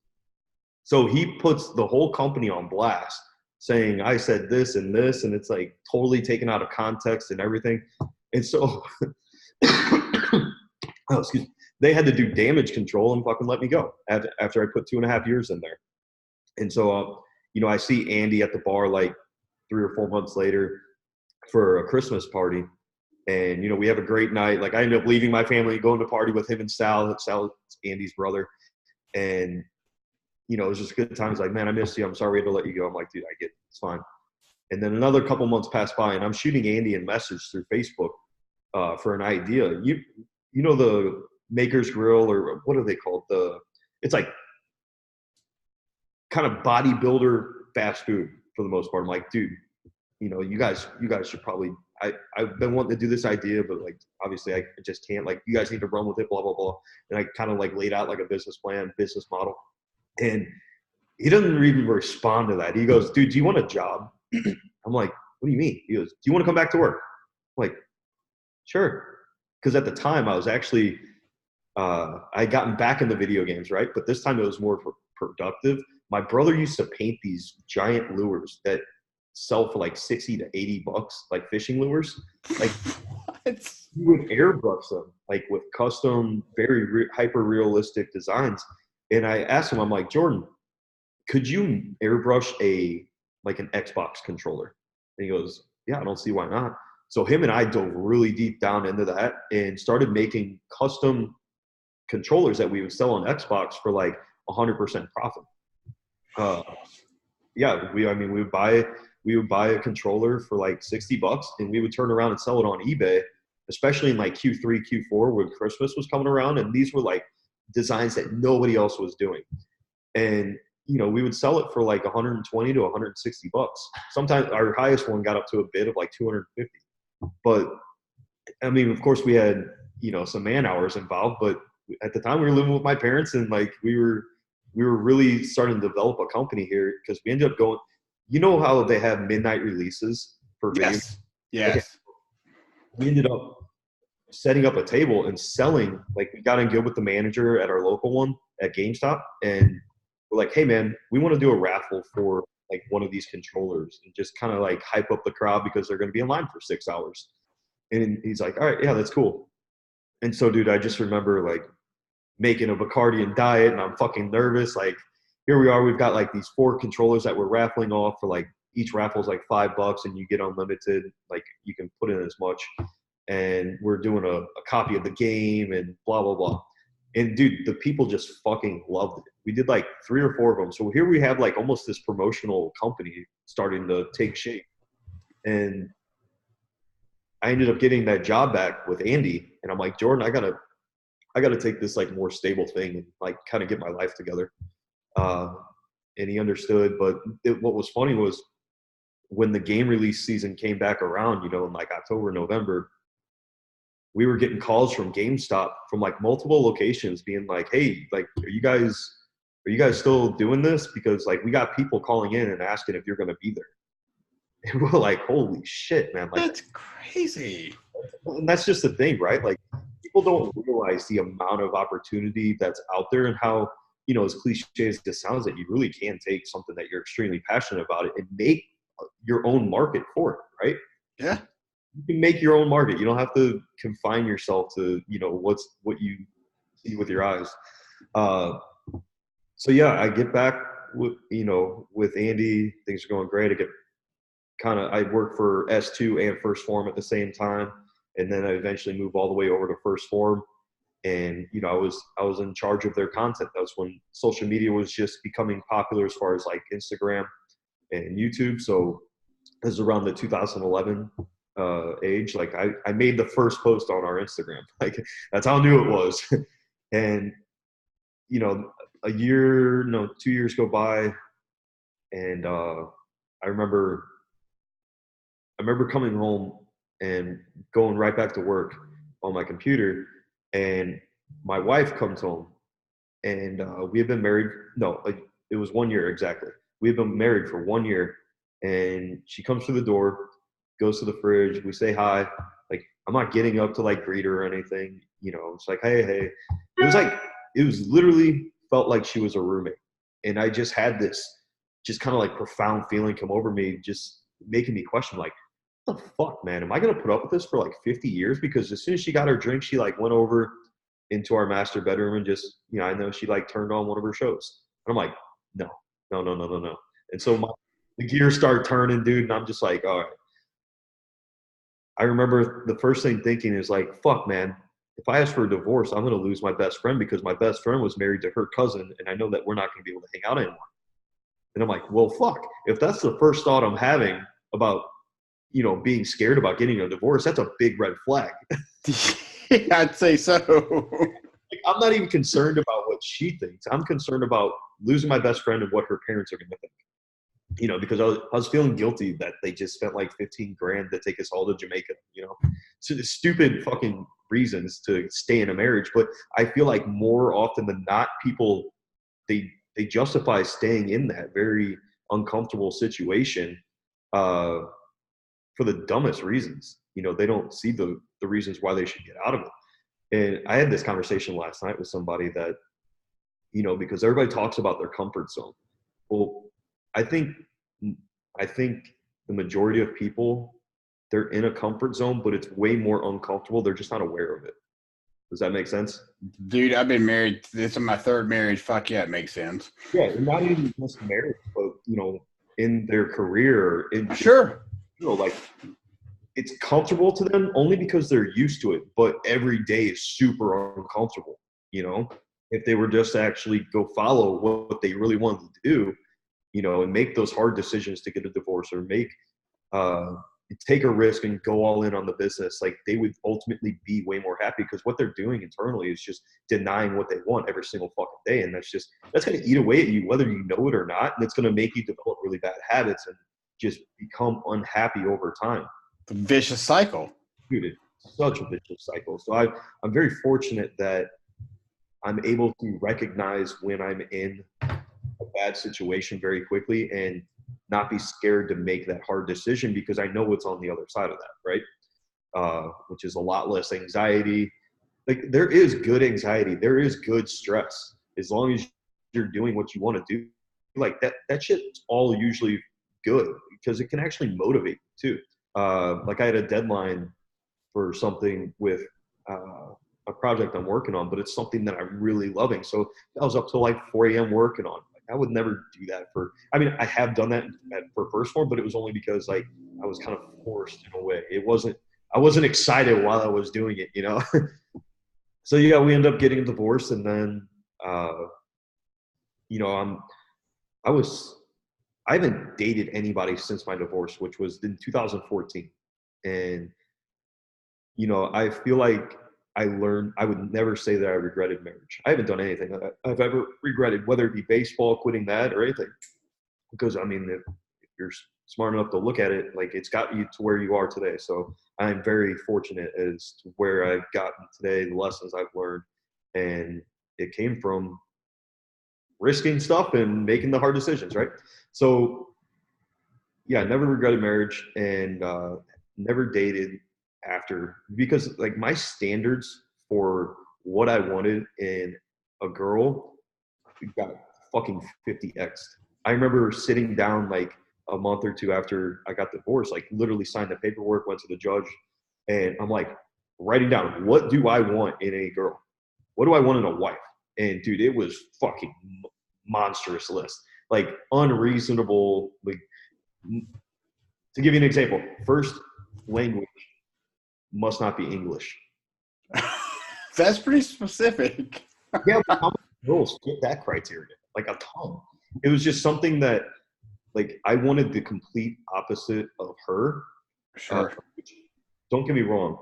So he puts the whole company on blast saying, I said this, and it's like totally taken out of context and everything. And so, excuse me, they had to do damage control and fucking let me go after I put 2.5 years in there. And so, I see Andy at the bar like 3 or 4 months later for a Christmas party. And, we have a great night. Like I ended up leaving my family, going to party with him and Sal. Sal's Andy's brother. And, it was just a good time. He's like, man, I miss you. I'm sorry we had to let you go. I'm like, dude, I get it. It's fine. And then another couple months passed by and I'm shooting Andy a message through Facebook for an idea. You know, the Maker's Grill or what are they called? It's like kind of bodybuilder fast food for the most part. I'm like, dude, you guys should probably, I've been wanting to do this idea, but like, obviously I just can't, like, you guys need to run with it, blah, blah, blah. And I kind of like laid out like a business plan, business model. And he doesn't even respond to that. He goes, dude, do you want a job? I'm like, what do you mean? He goes, do you want to come back to work? I'm like, sure. Because at the time I was actually, I'd gotten back into video games, right? But this time it was more productive. My brother used to paint these giant lures that sell for like $60 to $80, like fishing lures. Like you would airbrush them, like with custom, very hyper realistic designs. And I asked him, I'm like, Jordan, could you airbrush an Xbox controller? And he goes, yeah, I don't see why not. So him and I dove really deep down into that and started making custom controllers that we would sell on Xbox for like 100% profit. We would buy a controller for like $60 and we would turn around and sell it on eBay, especially in like Q3, Q4 when Christmas was coming around. And these were like designs that nobody else was doing. And, we would sell it for like 120 to 160 bucks. Sometimes our highest one got up to a bid of like 250. But I mean, of course we had, some man hours involved, but at the time we were living with my parents and like we were really starting to develop a company here because we ended up going, how they have midnight releases for video? Yes. Okay. We ended up setting up a table and selling, like we got in good with the manager at our local one at GameStop. And we're like, hey man, we want to do a raffle for like one of these controllers and just kind of like hype up the crowd because they're going to be in line for 6 hours. And he's like, all right, yeah, that's cool. And so, dude, I just remember like making a Bacardian diet and I'm fucking nervous. Like here we are, we've got like these 4 controllers that we're raffling off for like each raffle is like $5 and you get unlimited. Like you can put in as much. And we're doing a copy of the game and blah, blah, blah. And dude, the people just fucking loved it. We did like 3 or 4 of them. So here we have like almost this promotional company starting to take shape. And I ended up getting that job back with Andy. And I'm like, Jordan, I gotta take this like more stable thing and like kind of get my life together. And he understood. But what was funny was when the game release season came back around, in like October, November, we were getting calls from GameStop from like multiple locations being like, hey, like, are you guys still doing this? Because like we got people calling in and asking if you're going to be there. And we're like, holy shit, man. Like, that's crazy. And that's just the thing, right? Like people don't realize the amount of opportunity that's out there and how, as cliche as this sounds, that you really can take something that you're extremely passionate about it and make your own market for it, right? Yeah. You can make your own market. You don't have to confine yourself to, what you see with your eyes. So yeah, I get back with, with Andy, things are going great. I work for S2 and First Form at the same time. And then I eventually moved all the way over to First Form. And, I was in charge of their content. That was when social media was just becoming popular as far as like Instagram and YouTube. So this is around the 2011 age. Like I made the first post on our Instagram. Like that's how new it was. And, 2 years go by. And I remember coming home and going right back to work on my computer, and my wife comes home, and we had been married. No, like it was 1 year exactly. We had been married for 1 year, and she comes through the door, goes to the fridge. We say hi. Like I'm not getting up to like greet her or anything. It's like hey. It was literally felt like she was a roommate, and I just had this just kind of like profound feeling come over me, just making me question like, what the fuck, man? Am I going to put up with this for like 50 years? Because as soon as she got her drink, she like went over into our master bedroom and just, I know she like turned on one of her shows. And I'm like, no. And so the gears start turning, dude. And I'm just like, all right. I remember the first thing thinking is like, fuck, man, if I ask for a divorce, I'm going to lose my best friend because my best friend was married to her cousin. And I know that we're not going to be able to hang out anymore. And I'm like, well, fuck, if that's the first thought I'm having about, being scared about getting a divorce, that's a big red flag. I'd say so. Like, I'm not even concerned about what she thinks. I'm concerned about losing my best friend and what her parents are going to think. Because I was feeling guilty that they just spent like 15 grand to take us all to Jamaica, So the stupid fucking reasons to stay in a marriage. But I feel like more often than not, people, they justify staying in that very uncomfortable situation for the dumbest reasons. They don't see the reasons why they should get out of it. And I had this conversation last night with somebody that, because everybody talks about their comfort zone. Well, I think the majority of people, they're in a comfort zone, but it's way more uncomfortable. They're just not aware of it. Does that make sense? Dude, I've been married. This is my third marriage. Fuck yeah, it makes sense. Yeah, and not even just marriage, but in their career, Sure. Like it's comfortable to them only because they're used to it. But every day is super uncomfortable. If they were just to actually go follow what they really wanted to do, and make those hard decisions to get a divorce or take a risk and go all in on the business, like they would ultimately be way more happy because what they're doing internally is just denying what they want every single fucking day. And that's going to eat away at you, whether you know it or not. And it's going to make you develop really bad habits and just become unhappy over time. The vicious cycle. Dude, it's such a vicious cycle. So I'm very fortunate that I'm able to recognize when I'm in a bad situation very quickly and not be scared to make that hard decision because I know what's on the other side of that, right? Which is a lot less anxiety. Like there is good anxiety. There is good stress. As long as you're doing what you want to do, like that shit's all usually good because it can actually motivate you too. Like I had a deadline for something with a project I'm working on, but it's something that I'm really loving. So I was up till like 4 a.m. working on. Like I would never do that I have done that for first form, but it was only because like I was kind of forced in a way. I wasn't excited while I was doing it, So yeah, we ended up getting a divorce, and then I haven't dated anybody since my divorce, which was in 2014. And, I feel like I would never say that I regretted marriage. I haven't done anything that I've ever regretted, whether it be baseball, quitting that, or anything. Because, if you're smart enough to look at it, like it's got you to where you are today. So I'm very fortunate as to where I've gotten today, the lessons I've learned. And it came from risking stuff and making the hard decisions, right? So, yeah, I never regretted marriage and never dated after, because like my standards for what I wanted in a girl got fucking 50x. I remember sitting down like a month or two after I got divorced, like literally signed the paperwork, went to the judge, and I'm like writing down, what do I want in a girl? What do I want in a wife? And dude, it was fucking monstrous list, like unreasonable. Like, to give you an example, first language must not be English. That's pretty specific. Yeah, but how many girls fit that criteria? Like a ton. It was just something that, like, I wanted the complete opposite of her. Sure. Don't get me wrong.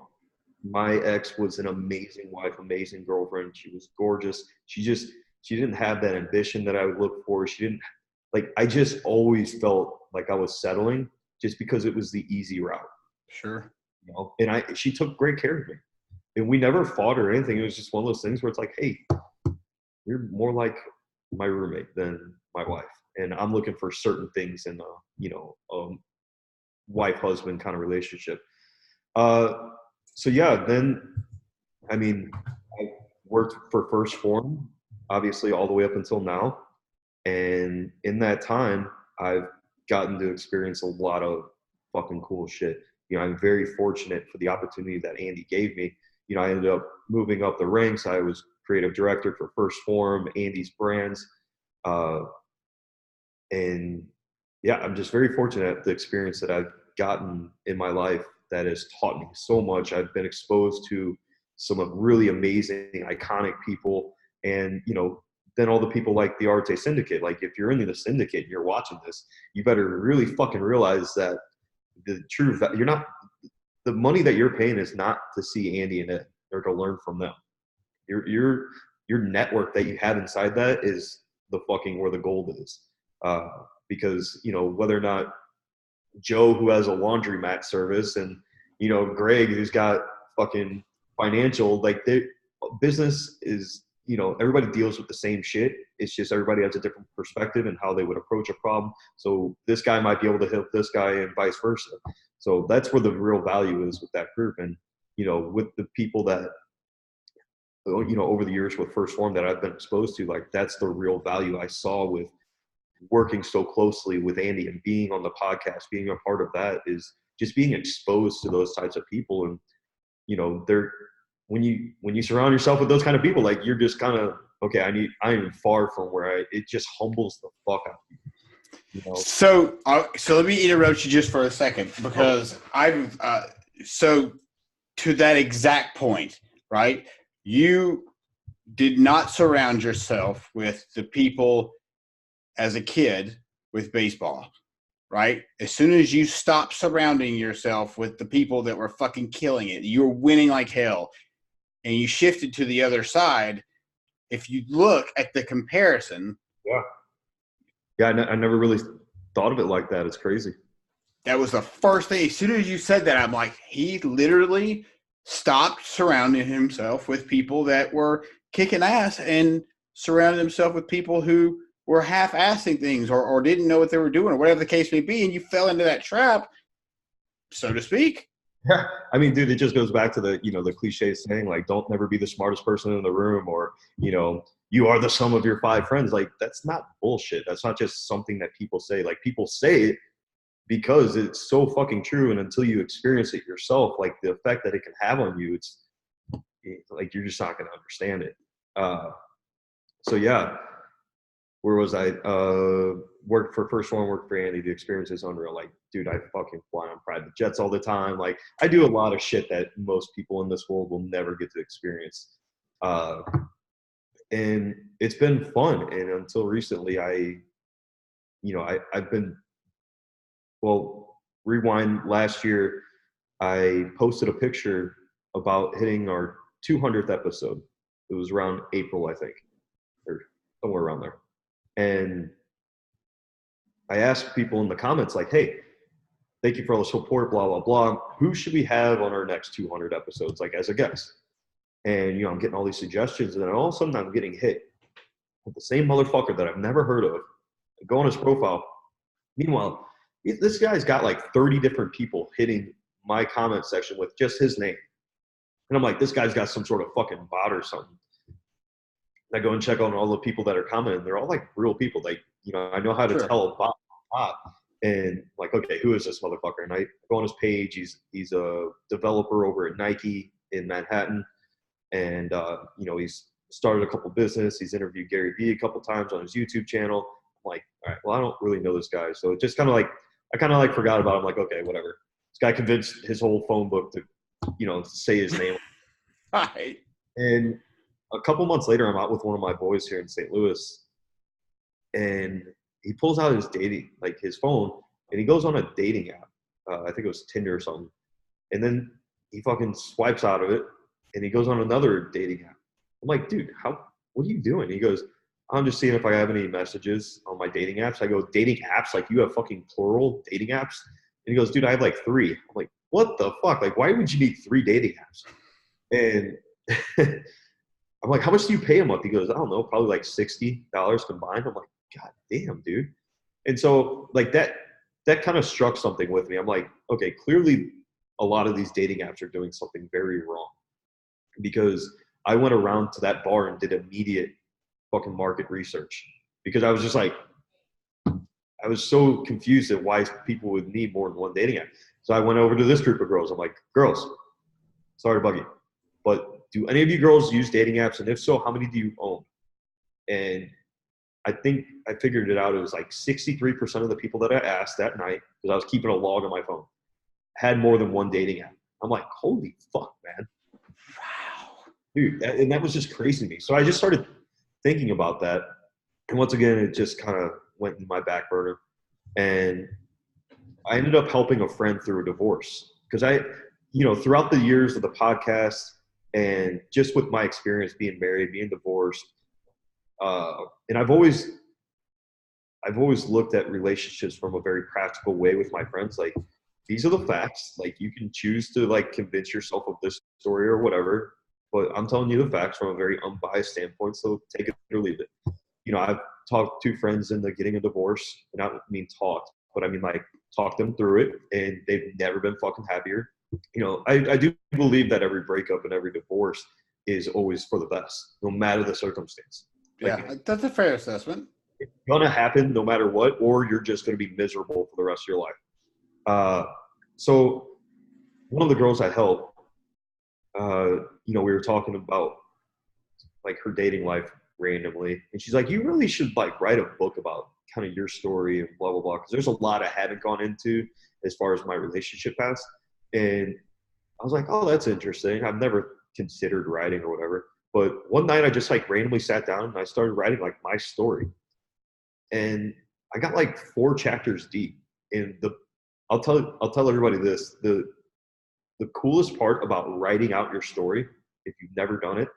My ex was an amazing wife, amazing girlfriend. She was gorgeous. She didn't have that ambition that I would look for. She didn't, like, I just always felt like I was settling just because it was the easy route. Sure. And she took great care of me. And we never fought or anything. It was just one of those things where it's like, hey, you're more like my roommate than my wife. And I'm looking for certain things in a wife-husband kind of relationship. So yeah, then, I worked for First Form, obviously all the way up until now. And in that time, I've gotten to experience a lot of fucking cool shit. I'm very fortunate for the opportunity that Andy gave me. I ended up moving up the ranks. I was creative director for First Form, Andy's brands. And yeah, I'm just very fortunate at the experience that I've gotten in my life that has taught me so much. I've been exposed to some of really amazing, iconic people. And, then all the people like the Arte Syndicate. Like if you're into the syndicate and you're watching this, you better really fucking realize that the money that you're paying is not to see Andy and Ed or to learn from them. Your network that you have inside that is the fucking where the gold is. Because, whether or not Joe, who has a laundromat service, and, Greg, who's got fucking financial, like business is, everybody deals with the same shit. It's just everybody has a different perspective and how they would approach a problem. So this guy might be able to help this guy and vice versa. So that's where the real value is with that group. And, with the people that, over the years with First Form that I've been exposed to, like that's the real value I saw with working so closely with Andy and being on the podcast, being a part of that, is just being exposed to those types of people. And, when you surround yourself with those kind of people, like you're just kind of, okay, I'm far from where it just humbles the fuck out of you. You know? So let me interrupt you just for a second, because so to that exact point, right? You did not surround yourself with the people as a kid with baseball, right? As soon as you stopped surrounding yourself with the people that were fucking killing it, you were winning like hell, and you shifted to the other side. If you look at the comparison, I never really thought of it like that. It's crazy. that was the first thing. As soon as you said that, I'm like, he literally stopped surrounding himself with people that were kicking ass and surrounded himself with people who were half-assing things or didn't know what they were doing or whatever the case may be, and you fell into that trap, so to speak. Yeah. I mean, dude, it just goes back to the cliche saying, like, don't never be the smartest person in the room, or, you are the sum of your 5 friends. Like, that's not bullshit. That's not just something that people say. Like, people say it because it's so fucking true. And until you experience it yourself, like the effect that it can have on you, it's like, you're just not going to understand it. So yeah, where was I? Worked for Andy. The experience is unreal. Like, dude, I fucking fly on private jets all the time. Like, I do a lot of shit that most people in this world will never get to experience. And it's been fun. And until recently, I've been, well, rewind last year, I posted a picture about hitting our 200th episode. It was around April, I think, or somewhere around there. And I asked people in the comments, like, hey, thank you for all the support, blah, blah, blah. Who should we have on our next 200 episodes, like, as a guest? And, I'm getting all these suggestions, and then all of a sudden I'm getting hit with the same motherfucker that I've never heard of. I go on his profile. Meanwhile, this guy's got like 30 different people hitting my comment section with just his name. And I'm like, this guy's got some sort of fucking bot or something. I go and check on all the people that are commenting. They're all like real people. Like, I know how to tell a bot. And I'm like, okay, who is this motherfucker? And I go on his page. He's a developer over at Nike in Manhattan. And, he's started a couple business. He's interviewed Gary Vee a couple times on his YouTube channel. I'm like, all right, well, I don't really know this guy. So it just kind of like, I kind of like forgot about him. I'm like, okay, whatever. This guy convinced his whole phone book to, say his name. Right. And a couple months later, I'm out with one of my boys here in St. Louis, and he pulls out his phone, and he goes on a dating app. I think it was Tinder or something. And then he fucking swipes out of it, and he goes on another dating app. I'm like, dude, what are you doing? He goes, I'm just seeing if I have any messages on my dating apps. I go, dating apps? Like, you have fucking plural dating apps? And he goes, dude, I have like 3. I'm like, what the fuck? Like, why would you need 3 dating apps? And I'm like, how much do you pay a month? He goes, I don't know, probably like $60 combined. I'm like, God damn, dude. And so like that kind of struck something with me. I'm like, okay, clearly a lot of these dating apps are doing something very wrong, because I went around to that bar and did immediate fucking market research, because I was just like, I was so confused at why people would need more than one dating app. So I went over to this group of girls. I'm like, girls, sorry to bug you, but do any of you girls use dating apps? And if so, how many do you own? And I think I figured it out. It was like 63% of the people that I asked that night, because I was keeping a log on my phone, had more than one dating app. I'm like, holy fuck, man. Wow. Dude, and that was just crazy to me. So I just started thinking about that. And once again, it just kind of went in my back burner. And I ended up helping a friend through a divorce, because throughout the years of the podcast and just with my experience being married, being divorced, and I've always looked at relationships from a very practical way with my friends. Like, these are the facts. Like, you can choose to like convince yourself of this story or whatever, but I'm telling you the facts from a very unbiased standpoint. So take it or leave it. I've talked to friends into getting a divorce, and I don't mean talked, but I mean like talked them through it, and they've never been fucking happier. I do believe that every breakup and every divorce is always for the best, no matter the circumstance. Yeah, that's a fair assessment. It's gonna happen no matter what, or you're just gonna be miserable for the rest of your life. So one of the girls I helped, we were talking about like her dating life randomly, and she's like, you really should like write a book about kind of your story and blah blah blah, because there's a lot I haven't gone into as far as my relationship past. And I was like, oh, that's interesting. I've never considered writing or whatever. But one night I just like randomly sat down and I started writing like my story, and I got like 4 chapters deep. And I'll tell everybody this, the coolest part about writing out your story, if you've never done it,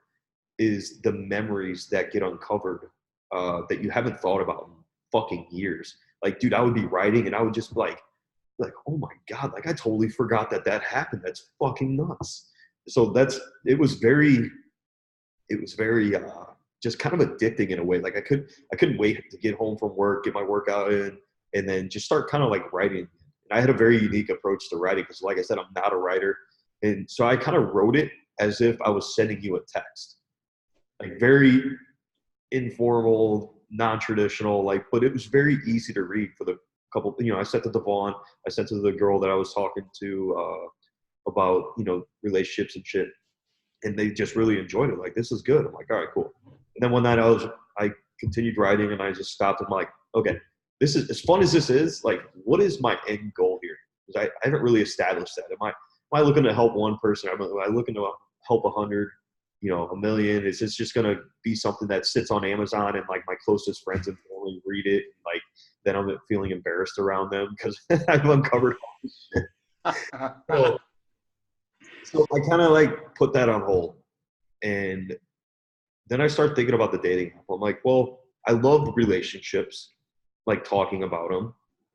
is the memories that get uncovered that you haven't thought about in fucking years. Like, dude, I would be writing and I would just be like, oh my God, like I totally forgot that happened. That's fucking nuts. So it was very just kind of addicting in a way. Like I couldn't wait to get home from work, get my workout in, and then just start kind of like writing. And I had a very unique approach to writing because, like I said, I'm not a writer. And so I kind of wrote it as if I was sending you a text, like very informal, non-traditional, like, but it was very easy to read for the couple, I sent it to Vaughn, I sent it to the girl that I was talking to about, relationships and shit. And they just really enjoyed it. Like, this is good. I'm like, all right, cool. And then one night I continued writing and I just stopped. I'm like, okay, this is as fun as this is. Like, what is my end goal here? Because I haven't really established that. Am I looking to help one person? Am I looking to help 100, 1,000,000? Is this just going to be something that sits on Amazon and like my closest friends and family read it? And like, then I'm feeling embarrassed around them because I've uncovered all this shit. So I kind of like put that on hold. And then I start thinking about the dating app. I'm like, well, I love relationships, like talking about them.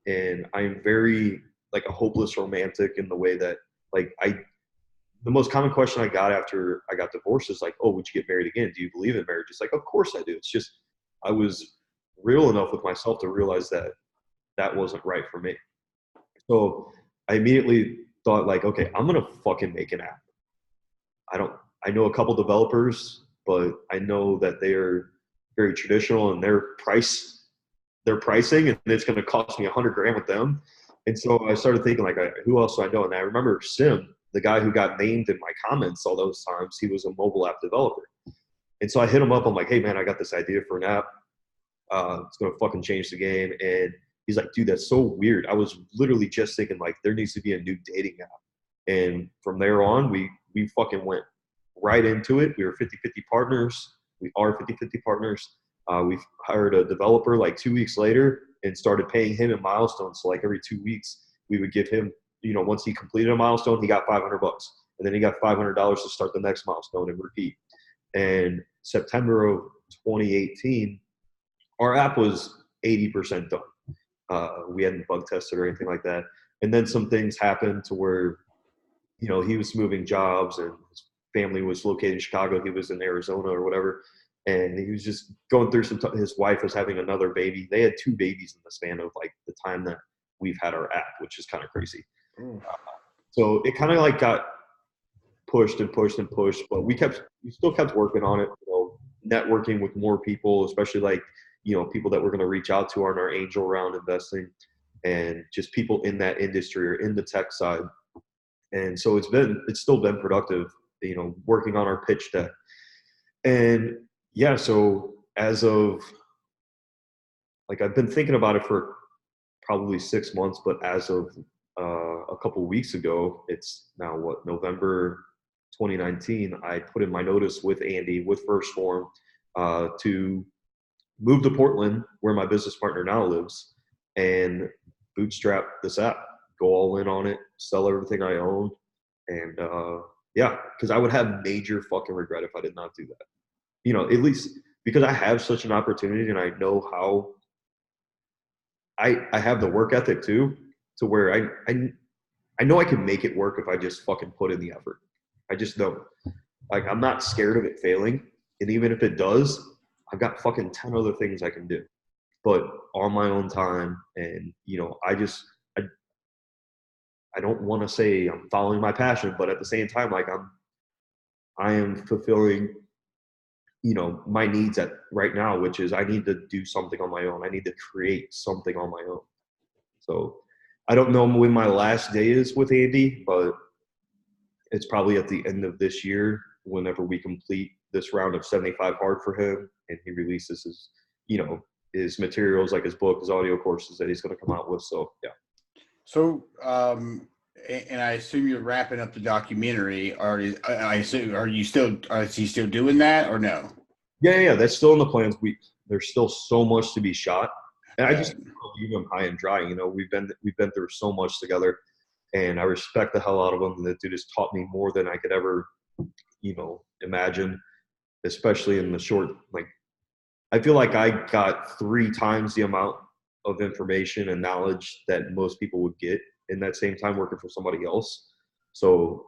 And I'm very like a hopeless romantic in the way that like the most common question I got after I got divorced is like, oh, would you get married again? Do you believe in marriage? It's like, of course I do. It's just, I was real enough with myself to realize that wasn't right for me. So I immediately thought like, okay, I'm going to fucking make an app. I know a couple developers, but I know that they are very traditional in their pricing, and it's going to cost me $100,000 with them. And so I started thinking like, who else do I know? And I remember Sim, the guy who got named in my comments all those times. He was a mobile app developer. And so I hit him up. I'm like, hey man, I got this idea for an app. It's going to fucking change the game. And he's like, dude, that's so weird. I was literally just thinking like there needs to be a new dating app. And from there on, we fucking went right into it. We were 50-50 partners. We are 50-50 partners. We've hired a developer like 2 weeks later and started paying him in milestones. So like every 2 weeks, we would give him, once he completed a milestone, he got $500. And then he got $500 to start the next milestone and repeat. And September of 2018, our app was 80% done. We hadn't bug tested or anything like that. And then some things happened to where, he was moving jobs and his family was located in Chicago. He was in Arizona or whatever. And he was just going through his wife was having another baby. They had 2 babies in the span of like the time that we've had our app, which is kind of crazy. So it kind of like got pushed, but we still kept working on it, networking with more people, especially like, people that we're going to reach out to on our angel round investing and just people in that industry or in the tech side. And so it's still been productive, working on our pitch deck. And yeah, so as of like, I've been thinking about it for probably 6 months, but as of a couple of weeks ago, it's now November 2019, I put in my notice with Andy, with First Form, to move to Portland, where my business partner now lives, and bootstrap this app, go all in on it, sell everything I own. And yeah, because I would have major fucking regret if I did not do that. At least because I have such an opportunity and I know how I have the work ethic too, to where I know I can make it work if I just fucking put in the effort. I just don't. Like, I'm not scared of it failing. And even if it does, I've got fucking 10 other things I can do, but on my own time. And, I don't want to say I'm following my passion, but at the same time, like I am fulfilling, my needs at right now, which is I need to do something on my own. I need to create something on my own. So I don't know when my last day is with Andy, but it's probably at the end of this year. whenever we complete this round of 75 hard for him, and he releases his, his materials, like his book, his audio courses that he's going to come out with. So, yeah. So, and I assume you're wrapping up the documentary. Is he still doing that or no? Yeah. That's still in the plans. There's still so much to be shot. And I just leave him high and dry. We've been through so much together, and I respect the hell out of him. That dude has taught me more than I could ever, imagine, especially in the short, I feel like I got 3 times the amount of information and knowledge that most people would get in that same time working for somebody else. So,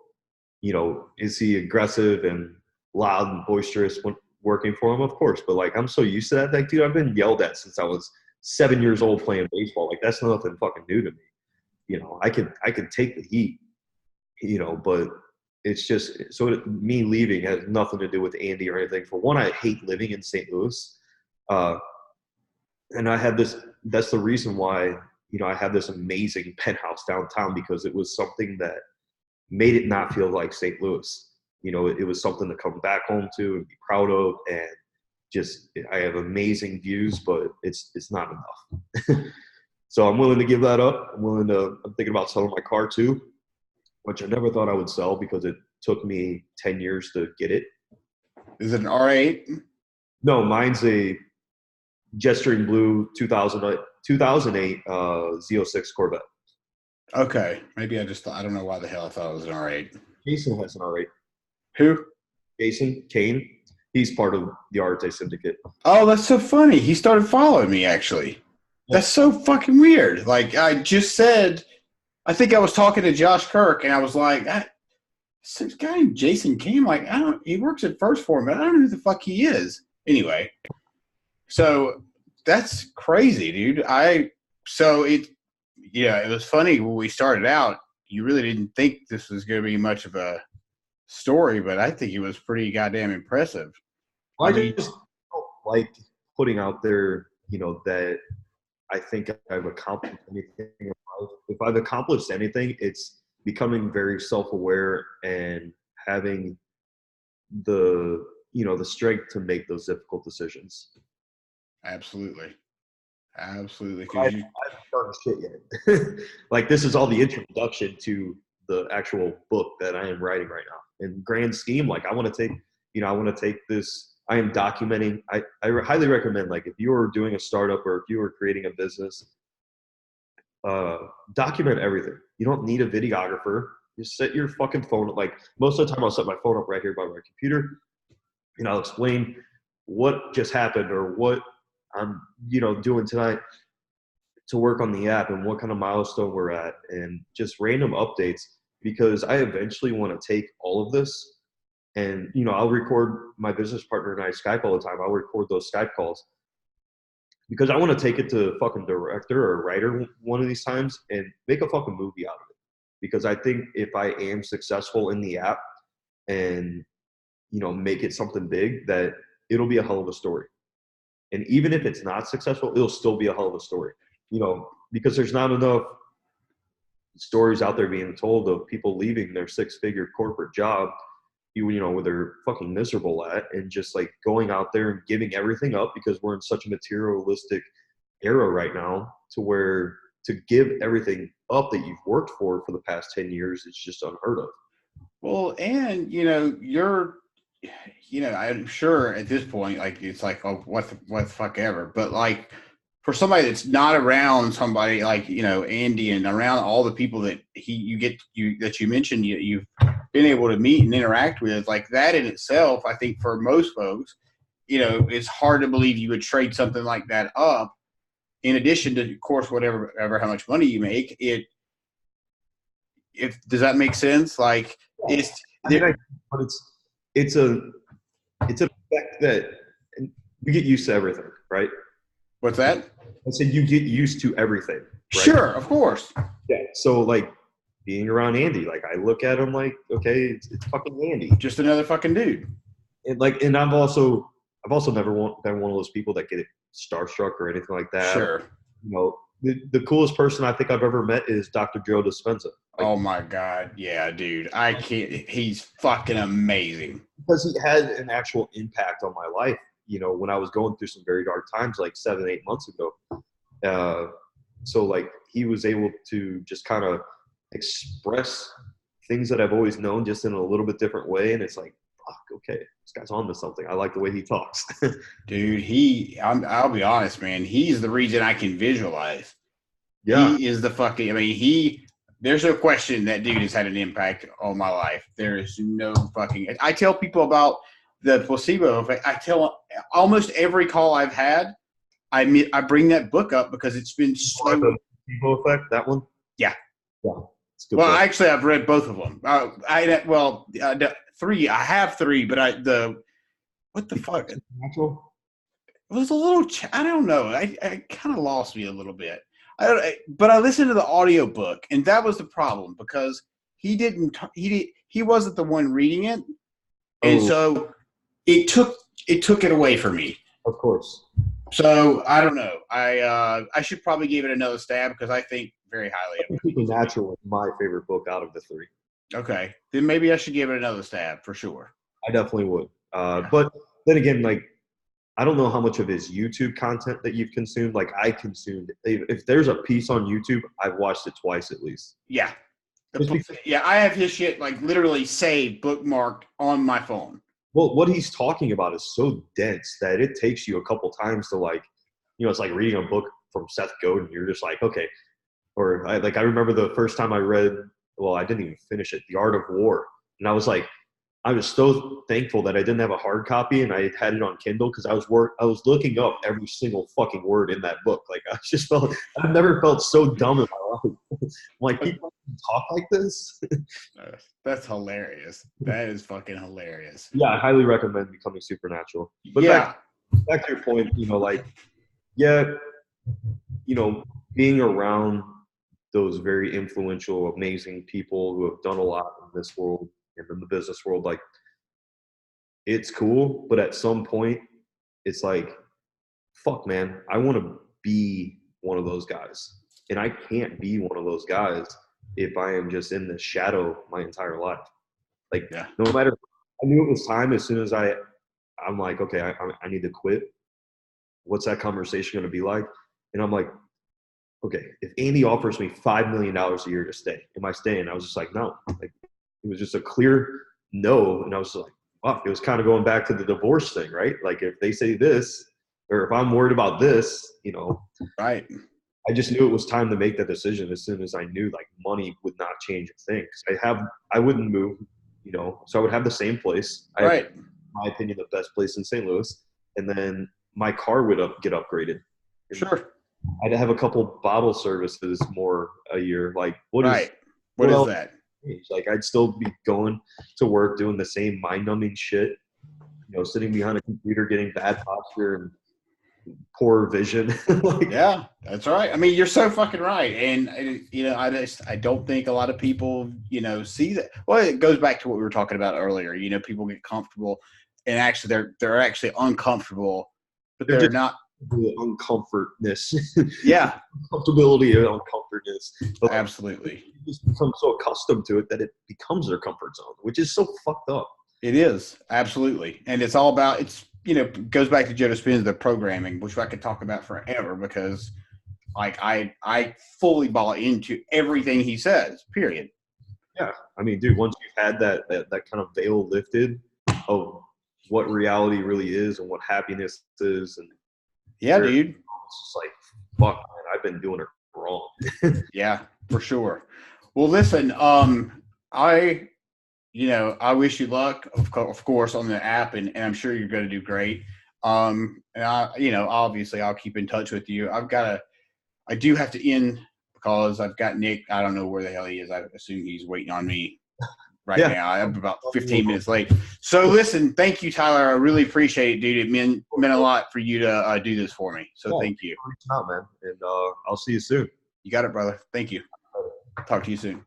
is he aggressive and loud and boisterous when working for him? Of course. But I'm so used to that. Dude, I've been yelled at since I was 7 years old playing baseball. That's nothing fucking new to me. I could take the heat, but it's just, me leaving has nothing to do with Andy or anything. For one, I hate living in St. Louis. And that's the reason why, I have this amazing penthouse downtown, because it was something that made it not feel like St. Louis. It was something to come back home to and be proud of. And just, I have amazing views, but it's not enough. So I'm willing to give that up. I'm thinking about selling my car too, which I never thought I would sell because it took me 10 years to get it. Is it an R8? No, mine's a Jetstream Blue 2008 Z06 Corvette. Okay. Maybe I don't know why the hell I thought it was an R8. Jason has an R8. Who? Jason Kane. He's part of the Arte Syndicate. Oh, that's so funny. He started following me, actually. Yeah. That's so fucking weird. I just said, I think I was talking to Josh Kirk, and I was like, this guy named Jason Kane, he works at First Form, but I don't know who the fuck he is. Anyway, so that's crazy, dude. It was funny when we started out. You really didn't think this was going to be much of a story, but I think it was pretty goddamn impressive. I just don't like putting out there, that I think I've accomplished anything in life. If I've accomplished anything, it's becoming very self-aware and having the strength to make those difficult decisions. Absolutely. I haven't done shit yet. This is all the introduction to the actual book that I am writing right now. In grand scheme, I want to take this. I am documenting. I highly recommend, if you are doing a startup or if you are creating a business, document everything. You don't need a videographer. Just set your fucking phone. Most of the time, I'll set my phone up right here by my computer, and I'll explain what just happened or what I'm, doing tonight to work on the app and what kind of milestone we're at, and just random updates, because I eventually want to take all of this and, I'll record. My business partner and I Skype all the time. I'll record those Skype calls because I want to take it to fucking director or writer one of these times and make a fucking movie out of it. Because I think if I am successful in the app and, make it something big, that it'll be a hell of a story. And even if it's not successful, it'll still be a hell of a story, because there's not enough stories out there being told of people leaving their 6-figure corporate job, where they're fucking miserable at, and just going out there and giving everything up, because we're in such a materialistic era right now to where to give everything up that you've worked for the past 10 years, it's just unheard of. Well, and, I'm sure at this point, it's oh, what the fuck ever. But for somebody that's not around somebody Andy, and around all the people that that you mentioned, you've been able to meet and interact with, that in itself, I think for most folks, it's hard to believe you would trade something like that up. In addition to, of course, whatever how much money you make, does that make sense? It's an effect that you get used to everything, right? What's that? I said you get used to everything. Right? Sure, of course. Yeah. So being around Andy, I look at him okay, it's fucking Andy, just another fucking dude. And and I've also never been one of those people that get starstruck or anything like that. Sure. The coolest person I think I've ever met is Dr. Joe Dispenza. Like, oh my God. Yeah, dude. I can't. He's fucking amazing. because he had an actual impact on my life, when I was going through some very dark times, like 7, 8 months ago. So like he was able to just kind of express things that I've always known just in a little bit different way. And it's like, fuck, okay, this guy's on to something. I like the way he talks. Dude, I'll be honest, man. He's the reason I can visualize. Yeah. He is the fucking, I mean, there's no question that dude has had an impact on my life. There is no fucking, I tell people about the placebo effect. I tell almost every call I've had, I bring that book up because it's been so. The Placebo Effect, that one? Yeah. Yeah. It's a good Well, book. actually, I've read both of them. Three. I have three, but what the fuck? Natural? It was a little. I don't know. I kind of lost me a little bit. But I listened to the audio book, and that was the problem because he wasn't the one reading it, and so it took it away from me. Of course. So I don't know. I should probably give it another stab because I think very highly of it. Supernatural is my favorite book out of the three. Okay, then maybe I should give it another stab for sure. I definitely would. But then again, like, I don't know how much of his YouTube content that you've consumed. Like I consumed. If there's a piece on YouTube, I've watched it twice at least. Yeah. I have his shit like literally saved, bookmarked on my phone. Well, what he's talking about is so dense that it takes you a couple times to like, it's like reading a book from Seth Godin. You're just like, okay. Or I remember the first time I read, well, I didn't even finish it, The Art of War. And I was so thankful that I didn't have a hard copy and I had it on Kindle because I was looking up every single fucking word in that book. Like I've never felt so dumb in my life. I'm like, people talk like this? That's hilarious. That is fucking hilarious. Yeah, I highly recommend Becoming Supernatural. But back to your point, being around those very influential, amazing people who have done a lot in this world and in the business world, like, it's cool, but at some point it's like, fuck, man, I want to be one of those guys. And I can't be one of those guys if I am just in the shadow my entire life. Like, no matter, I knew it was time as soon as I'm like, okay, I need to quit. What's that conversation going to be like? And I'm like, okay, if Andy offers me $5 million a year to stay, am I staying? I was just like, no. Like, it was just a clear no. And I was like, wow, it was kind of going back to the divorce thing, right? Like, if they say this, or if I'm worried about this, right. I just knew it was time to make that decision as soon as I knew like money would not change a thing. I wouldn't move, so I would have the same place. Right. In my opinion, the best place in St. Louis. And then my car would get upgraded. Sure. I'd have a couple bottle services more a year. Like, what is that? Like, I'd still be going to work doing the same mind-numbing shit, sitting behind a computer, getting bad posture and poor vision. Yeah, that's right. I mean, you're so fucking right. And, I don't think a lot of people, see that. Well, it goes back to what we were talking about earlier. People get comfortable and actually they're actually uncomfortable, but they're not. The uncomfortness. Yeah. Comfortability and uncomfortness. But absolutely. You just become so accustomed to it that it becomes their comfort zone, which is so fucked up. It is. Absolutely. And it's all about, goes back to Joe Dispenza, the programming, which I could talk about forever because like I fully bought into everything he says, period. Yeah. I mean, dude, once you've had that kind of veil lifted of what reality really is and what happiness is, and yeah, dude, it's just like, fuck, man, I've been doing it wrong. Yeah, for sure. Well, listen, I wish you luck, of course, on the app, and I'm sure you're going to do great. And obviously I'll keep in touch with you. I do have to end because I've got Nick. I don't know where the hell he is. I assume he's waiting on me now. I'm about 15 minutes late. So listen, thank you, Tyler. I really appreciate it, dude. It meant a lot for you to do this for me. So thank you. Reach out, man. And I'll see you soon. You got it, brother. Thank you. Talk to you soon.